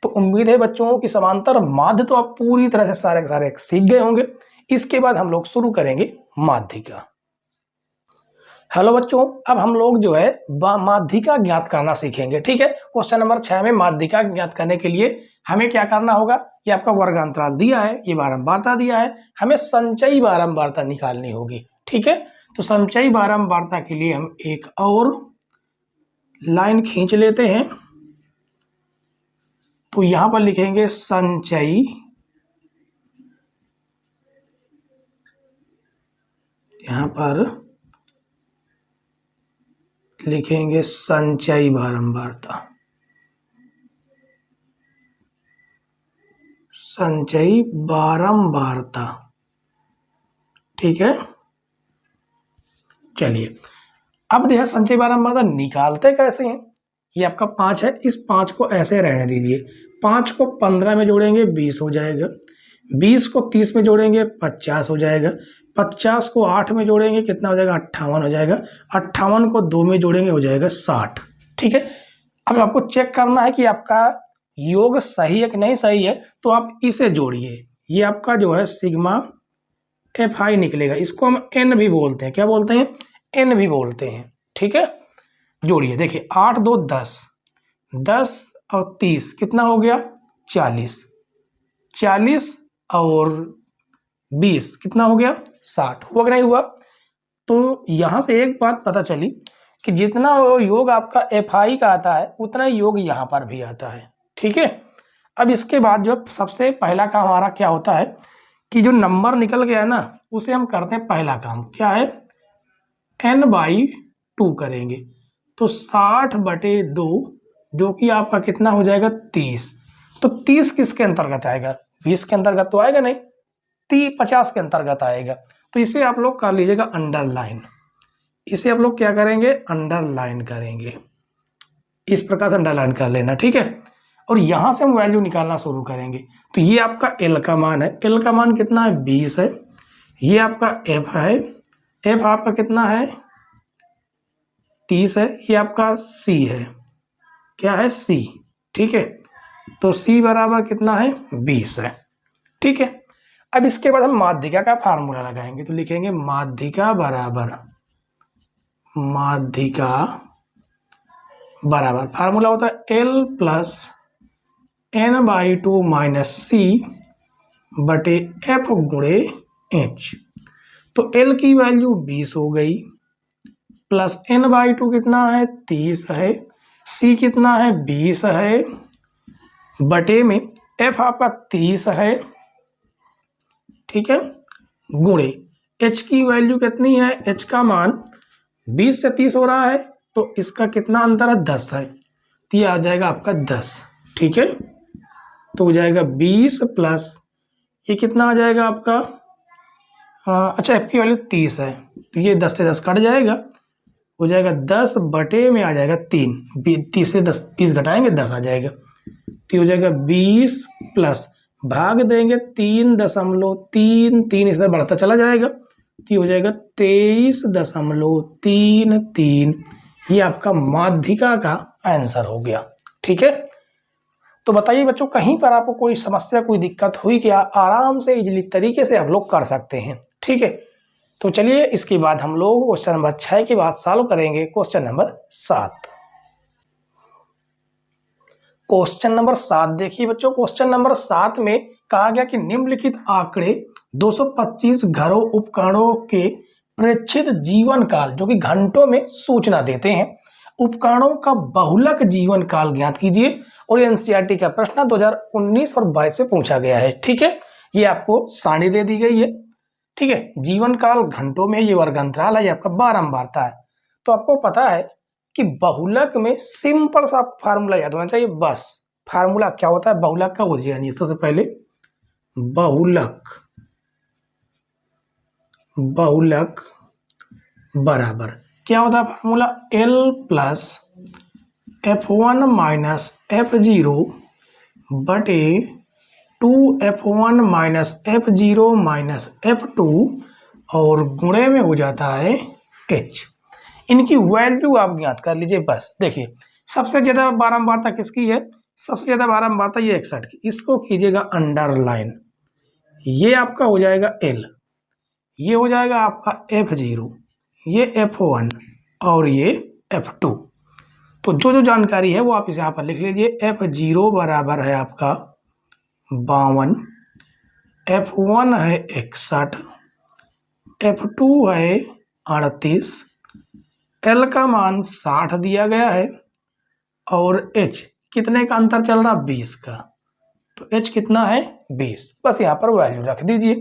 तो उम्मीद है बच्चों की समांतर माध्य तो आप पूरी तरह से सारे के सारे सीख गए होंगे। इसके बाद हम लोग शुरू करेंगे माध्यिका। हेलो बच्चों, अब हम लोग जो है माध्यिका ज्ञात करना सीखेंगे। ठीक है, क्वेश्चन नंबर 6 में माध्यिका ज्ञात करने के लिए हमें क्या करना होगा, ये आपका वर्गांतराल दिया है, ये बारंबारता दिया है, हमें संचयी बारंबारता निकालनी होगी। ठीक है, तो संचयी बारंबारता के लिए हम एक और लाइन खींच लेते हैं। तो यहां पर लिखेंगे संचयी, यहां पर लिखेंगे संचयी बारंबारता, संचयी बारंबारता। ठीक है, चलिए अब देखिए संचयी बारंबारता निकालते कैसे हैं। ये आपका 5 है, इस 5 को ऐसे रहने दीजिए, 5 को 15 में जोड़ेंगे 20 हो जाएगा, 20 को 30 में जोड़ेंगे 50 हो जाएगा, 50 को 8 में जोड़ेंगे कितना हो जाएगा 58 हो जाएगा, 58 को 2 में जोड़ेंगे हो जाएगा 60। ठीक है, अब आपको चेक करना है कि आपका योग सही है कि नहीं सही है, तो आप इसे जोड़िए। ये आपका जो है सिग्मा एफ आई निकलेगा, इसको हम एन भी बोलते हैं, क्या बोलते हैं, एन भी बोलते हैं। ठीक है, जोड़िए, देखिए 8 2 10, 10 और 30 कितना हो गया 40, 40 और 20 कितना हो गया 60, हुआ कि नहीं हुआ। तो यहां से एक बात पता चली कि जितना योग आपका एफ आई का आता है उतना ही योग यहां पर भी आता है। ठीक है, अब इसके बाद जो सबसे पहला काम हमारा क्या होता है कि जो नंबर निकल गया ना उसे हम करते हैं पहला काम, क्या है n/2 करेंगे, तो 60 बटे 2 जो कि आपका कितना हो जाएगा 30। तो 30 किसके अंतर्गत आएगा, 20 के अंतर्गत तो आएगा नहीं, 50 के अंतर्गत आएगा। तो इसे आप लोग कर लीजिएगा अंडरलाइन, इसे आप लोग क्या करेंगे अंडरलाइन करेंगे, इस प्रकार से अंडरलाइन कर लेना। ठीक है, और यहां से हम वैल्यू निकालना शुरू करेंगे। तो ये आपका एल का मान है, एल का मान कितना है 20 है, ये आपका एफ है, एफ आपका कितना है 30 है, ये आपका सी है, क्या है सी। ठीक है, तो सी बराबर कितना है 20 है। ठीक है, अब इसके बाद हम माध्यिका का फार्मूला लगाएंगे, तो लिखेंगे माध्यिका बराबर, माध्यिका बराबर फार्मूला होता है एल प्लस n/2 माइनस सी बटे एफ गुणे एच। तो एल की वैल्यू 20 हो गई, प्लस n/2 कितना है 30 है, सी कितना है 20 है, बटे में एफ आपका 30 है। ठीक है, गुणे एच की वैल्यू कितनी है, एच का मान 20 से 30 हो रहा है, तो इसका कितना अंतर है 10 है, तो ये आ जाएगा आपका 10। ठीक है, तो हो जाएगा 20 प्लस ये कितना आ जाएगा आपका, अच्छा एफ की वैल्यू 30 है, तो ये 10 से 10 कट जाएगा, हो जाएगा 10 बटे में आ जाएगा 3, 30 से 10 30 घटाएंगे 10 आ जाएगा, तो हो जाएगा 20 प्लस भाग देंगे 3.3, 3 इस तरह बढ़ता चला जाएगा, तो ये हो जाएगा 23.33। ये आपका माध्यिका का आंसर हो गया। ठीक है, तो बताइए बच्चों, कहीं पर आपको कोई समस्या, कोई दिक्कत हुई क्या? आराम से इजीली तरीके से आप लोग कर सकते हैं। ठीक है, तो चलिए इसके बाद हम लोग क्वेश्चन नंबर 6 के बाद सॉल्व करेंगे क्वेश्चन नंबर 7। क्वेश्चन नंबर 7 देखिए बच्चों, क्वेश्चन नंबर 7 में कहा गया कि निम्नलिखित आंकड़े 225 घरों उपकरणों के प्रेक्षित जीवन काल, जो कि घंटों में सूचना देते हैं, उपकरणों का बहुलक जीवन काल ज्ञात कीजिए। और एनसीईआरटी का प्रश्न 2019 और 22 में पूछा गया है। ठीक है, ये आपको सारणी दे दी गई है। ठीक है, जीवन काल घंटों में, ये वर्ग अंतराल है, ये आपका बारंबारता है। तो आपको पता है कि बहुलक में सिंपल सा फार्मूला याद होना चाहिए बस। फार्मूला क्या होता है बहुलक का, वो जानिए। सबसे पहले बहुलक बराबर क्या होता है formula, L plus F1 minus F0 बटे 2F1 minus F0 minus F2 और गुणे में हो जाता है H। इनकी वैल्यू आप ज्ञात कर लीजिए बस। देखिए, सबसे ज्यादा बारंबारता किसकी है? सबसे ज्यादा बारंबारता ये 61 की। इसको कीजिएगा अंडरलाइन। ये आपका हो जाएगा L, ये हो जाएगा आपका F0, ये F1 और ये F2। तो जो जो जानकारी है वो आप इसे यहाँ पर लिख लीजिए। F0 बराबर है आपका 52, F1 है 61, F2 है 38, L का मान 60 दिया गया है और H कितने का अंतर चल रहा? 20 का। तो H कितना है? 20। बस यहाँ पर वैल्यू रख दीजिए।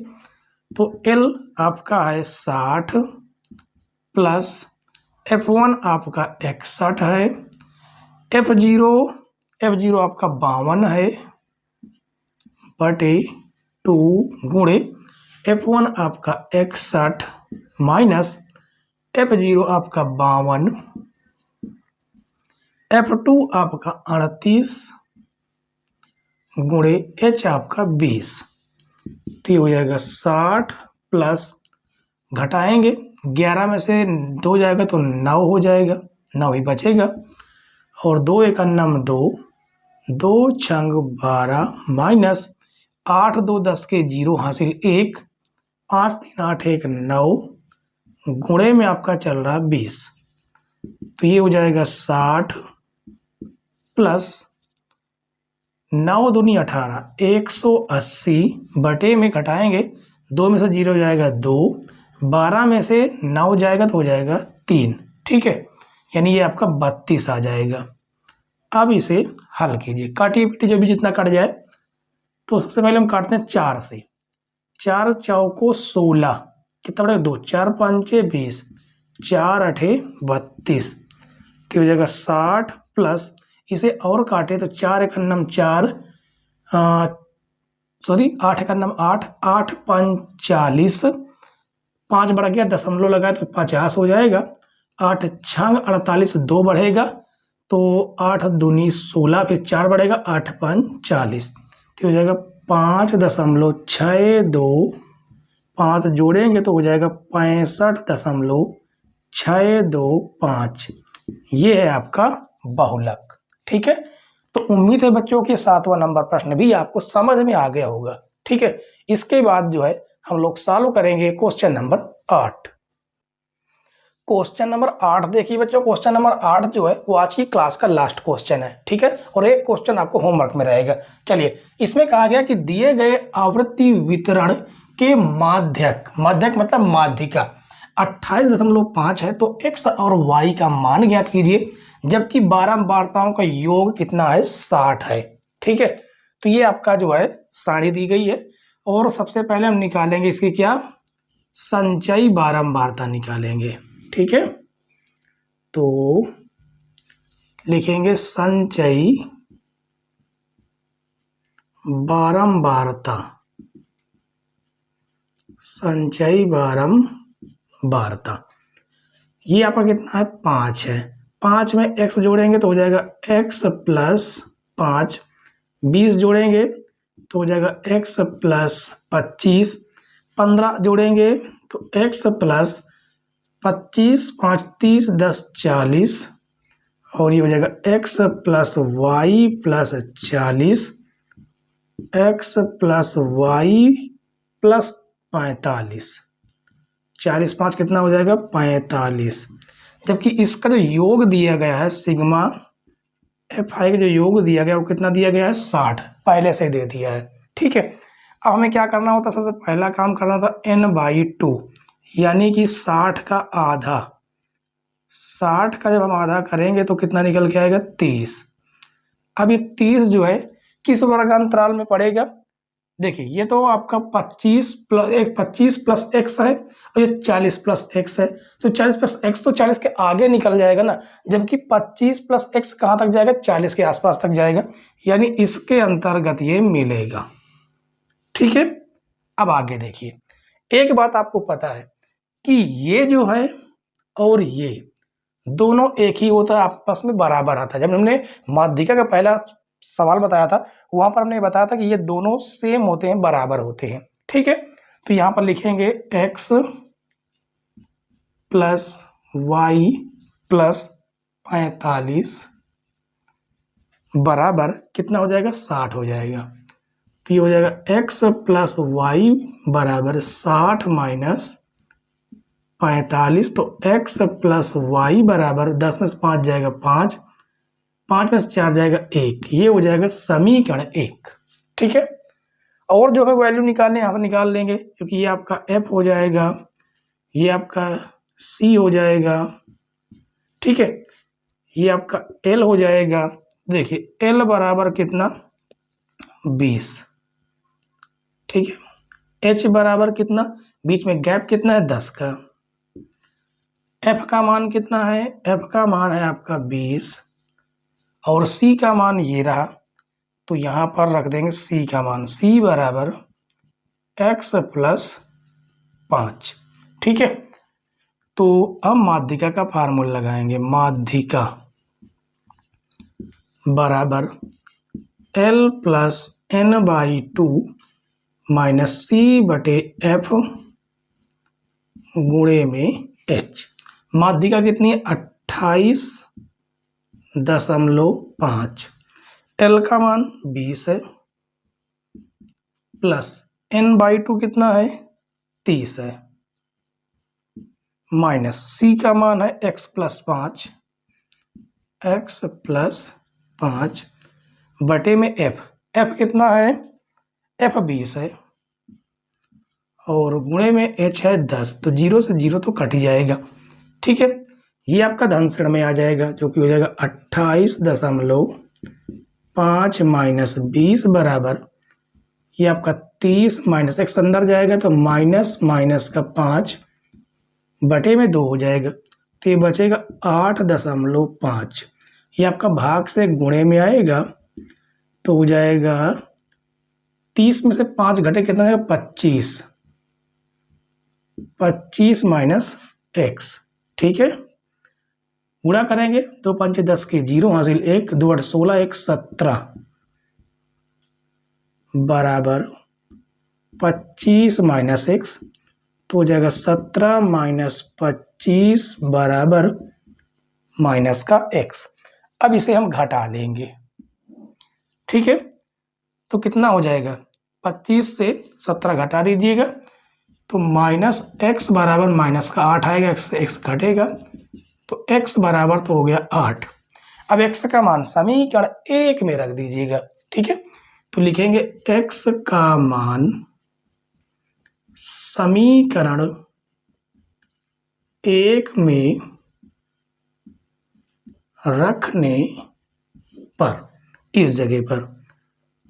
तो L आपका है 60 प्लस F1 आपका 61 है, F0 आपका 52 है बटे 2 गुणे F1 आपका 61 माइनस F0 आपका 52, F2 आपका 38 गुणे H आपका 20। तो हो जाएगा 60 प्लस, घटाएंगे 11 में से 2 जाएगा तो 9 हो जाएगा, 9 ही बचेगा। और 2 एक अन्नम 2, 2 छंग 12 माइनस 8 2 10 के 0 हासिल 1, 5 3 8 1 9 गुणे में आपका चल रहा 20। तो ये हो जाएगा 60 प्लस 9 दूनी 18, 180 बटे में घटाएंगे 2 में से 0 जाएगा 2, 12 में से 9 जाएगा तो हो जाएगा 3। ठीक है, यानी ये आपका 32 आ जाएगा। अब इसे हल कीजिए, काटिए पीटिए जो भी जितना कट जाए। तो सबसे पहले हम काटते हैं 4 से। 4 चौको 16, कितना बड़ा? 2, 4 5 20, 4 8 32। तो हो जाएगा 60 प्लस, इसे और काटे तो 4 एक अन्नम 4, 8 एक अन्नम 8, 8 5 40, 5 बढ़ गया, दशमलव लगाए तो 50 हो जाएगा। 8 छंग 48, 2 बढ़ेगा तो 8 दूनी 16, फिर 4 बढ़ेगा, 8 5 40। तो हो जाएगा 5.62, 5 जोड़ेंगे तो हो जाएगा 65.625। ये है आपका बहुलक। ठीक है, तो उम्मीद है बच्चों कि 7वां नंबर प्रश्न भी आपको समझ में आ गया होगा। ठीक है, इसके बाद जो है हम लोग सॉल्व करेंगे क्वेश्चन नंबर 8। क्वेश्चन नंबर 8 देखिए बच्चों, क्वेश्चन नंबर 8 जो है वो आज की क्लास का लास्ट क्वेश्चन है। ठीक है, और एक क्वेश्चन आपको होमवर्क में रहेगा। चलिए, इसमें कहा गया कि दिए गए आवृत्ति वितरण के माध्यक मतलब माध्यिका 28.5 है, तो x और y का मान ज्ञात कीजिए, जबकि बारंबारताओं का योग कितना है? 60 है। ठीक है, तो ये आपका जो है सारणी दी गई है। और सबसे पहले हम निकालेंगे इसकी क्या? संचयी बारंबारता निकालेंगे। ठीक है, तो लिखेंगे संचयी बारंबारता, संचयी बारंबारता। ये आपका कितना है? 5 है। 5 में x जोड़ेंगे तो हो जाएगा x प्लस 5, 20 जोड़ेंगे तो हो जाएगा x प्लस 25, 15 जोड़ेंगे तो x प्लस 25 5 30 10 40 और ये हो जाएगा x plus y plus 40 x plus y plus 45 40 5 कितना हो जाएगा 45। जबकि इसका जो योग दिया गया है सिग्मा Fi का जो योग दिया गया वो कितना दिया गया है 60 पहले से दे दिया है। ठीक है, अब हमें क्या करना होता, सबसे पहला काम करना था n/2 यानी कि 60 का आधा। 60 का जब हम आधा करेंगे तो कितना निकल के आएगा 30। अब ये 30 जो है किस वर्गांतराल में पड़ेगा, देखिए ये तो आपका 25 प्लस x है और ये 40 प्लस x है, तो 40 प्लस x तो 40 के आगे निकल जाएगा ना, जबकि 25 प्लस x कहाँ तक जाएगा 40 के आसपास तक जाएगा, यानी इसके अंतर्गत ये मिलेगा। ठीक है, अब आगे देखिए, एक बात आपको पता है कि ये जो है और ये दोनों एक ही होता है, आपस में बराबर आता है। जब हमने माध्यिका का पहला सवाल बताया था वहां पर हमने बताया था कि ये दोनों सेम होते हैं, बराबर होते हैं। ठीक है, तो यहां पर लिखेंगे x प्लस वाई प्लस 45 बराबर कितना हो जाएगा 60 हो जाएगा। तो ये हो जाएगा x प्लस वाई बराबर 60 माइनस 45, तो x प्लस वाई बराबर 10 में से 5 जाएगा 5, 5 में से 4 जाएगा 1, ये हो जाएगा समीकरण 1। ठीक है, और जो है वैल्यू निकालने यहाँ से निकाल लेंगे, क्योंकि ये आपका f हो जाएगा, ये आपका c हो जाएगा। ठीक है, ये आपका l हो जाएगा। देखिए l बराबर कितना 20। ठीक है, h बराबर कितना, बीच में गैप कितना है 10 का, f का मान कितना है, f का मान है आपका 20 और c का मान ये रहा, तो यहाँ पर रख देंगे c का मान, c बराबर x प्लस 5। ठीक है, तो अब माध्यिका का फार्मूला लगाएंगे, माध्यिका बराबर L plus n/2 minus c बटे f गुणे में h। माध्यिका कितनी है 28.5, L का मान 20 है प्लस n/2 कितना है 30 है माइनस c का मान है x प्लस 5, x प्लस 5 बटे में f कितना है, f 20 है और गुणे में h है 10, तो 0 से 0 तो कट ही जाएगा। ठीक है, ये आपका धन श्रेणी में आ जाएगा, जो कि हो जाएगा 28.5 माइनस 20 बराबर, ये आपका 30 माइनस x अंदर जाएगा तो माइनस माइनस का 5 बटे में 2 हो जाएगा, तो ये बचेगा 8.5। ये आपका भाग से गुणे में आएगा तो हो जाएगा 30 में से 5 घटे कितना है 25 माइनस x। ठीक है, गुणा करेंगे 2 5 10 के 0 हासिल 1 2 8 16 1 17 बराबर 25 माइनस x, तो हो जाएगा 17 माइनस 25 बराबर माइनस का x। अब इसे हम घटा लेंगे। ठीक है, तो कितना हो जाएगा 25 से 17 घटा दीजिएगा तो माइनस x बराबर माइनस का 8 आएगा, x घटेगा तो x बराबर तो हो गया 8। अब x का मान समीकरण 1 में रख दीजिएगा। ठीक है, तो लिखेंगे x का मान समीकरण 1 में रखने पर इस जगह पर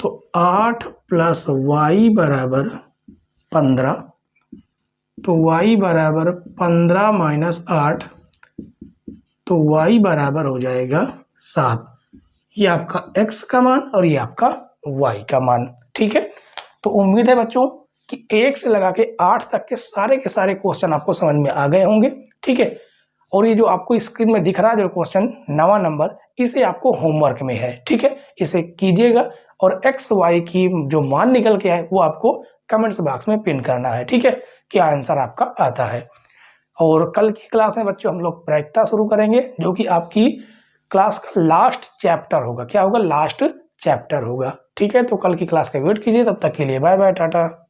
तो 8 प्लस वाई बराबर 15, तो y बराबर 15 माइनस 8, तो y बराबर हो जाएगा 7। ये आपका x का मान और ये आपका y का मान। ठीक है, तो उम्मीद है बच्चों कि 1 से लगा के 8 तक के सारे क्वेश्चन आपको समझ में आ गए होंगे। ठीक है, और ये जो आपको स्क्रीन में दिख रहा है जो क्वेश्चन 9वां नंबर, इसे आपको होमवर्क में है। ठीक है, इसे कीजिएगा और x y की जो मान निकल के आए वो आपको कमेंट्स बॉक्स में पिन करना है। ठीक है, क्या आंसर आपका आता है। और कल की क्लास में बच्चों हम लोग प्रायिकता शुरू करेंगे, जो कि आपकी क्लास का लास्ट चैप्टर होगा। क्या होगा? लास्ट चैप्टर होगा। ठीक है, तो कल की क्लास का वेट कीजिए। तब तक के लिए बाय बाय, टाटा।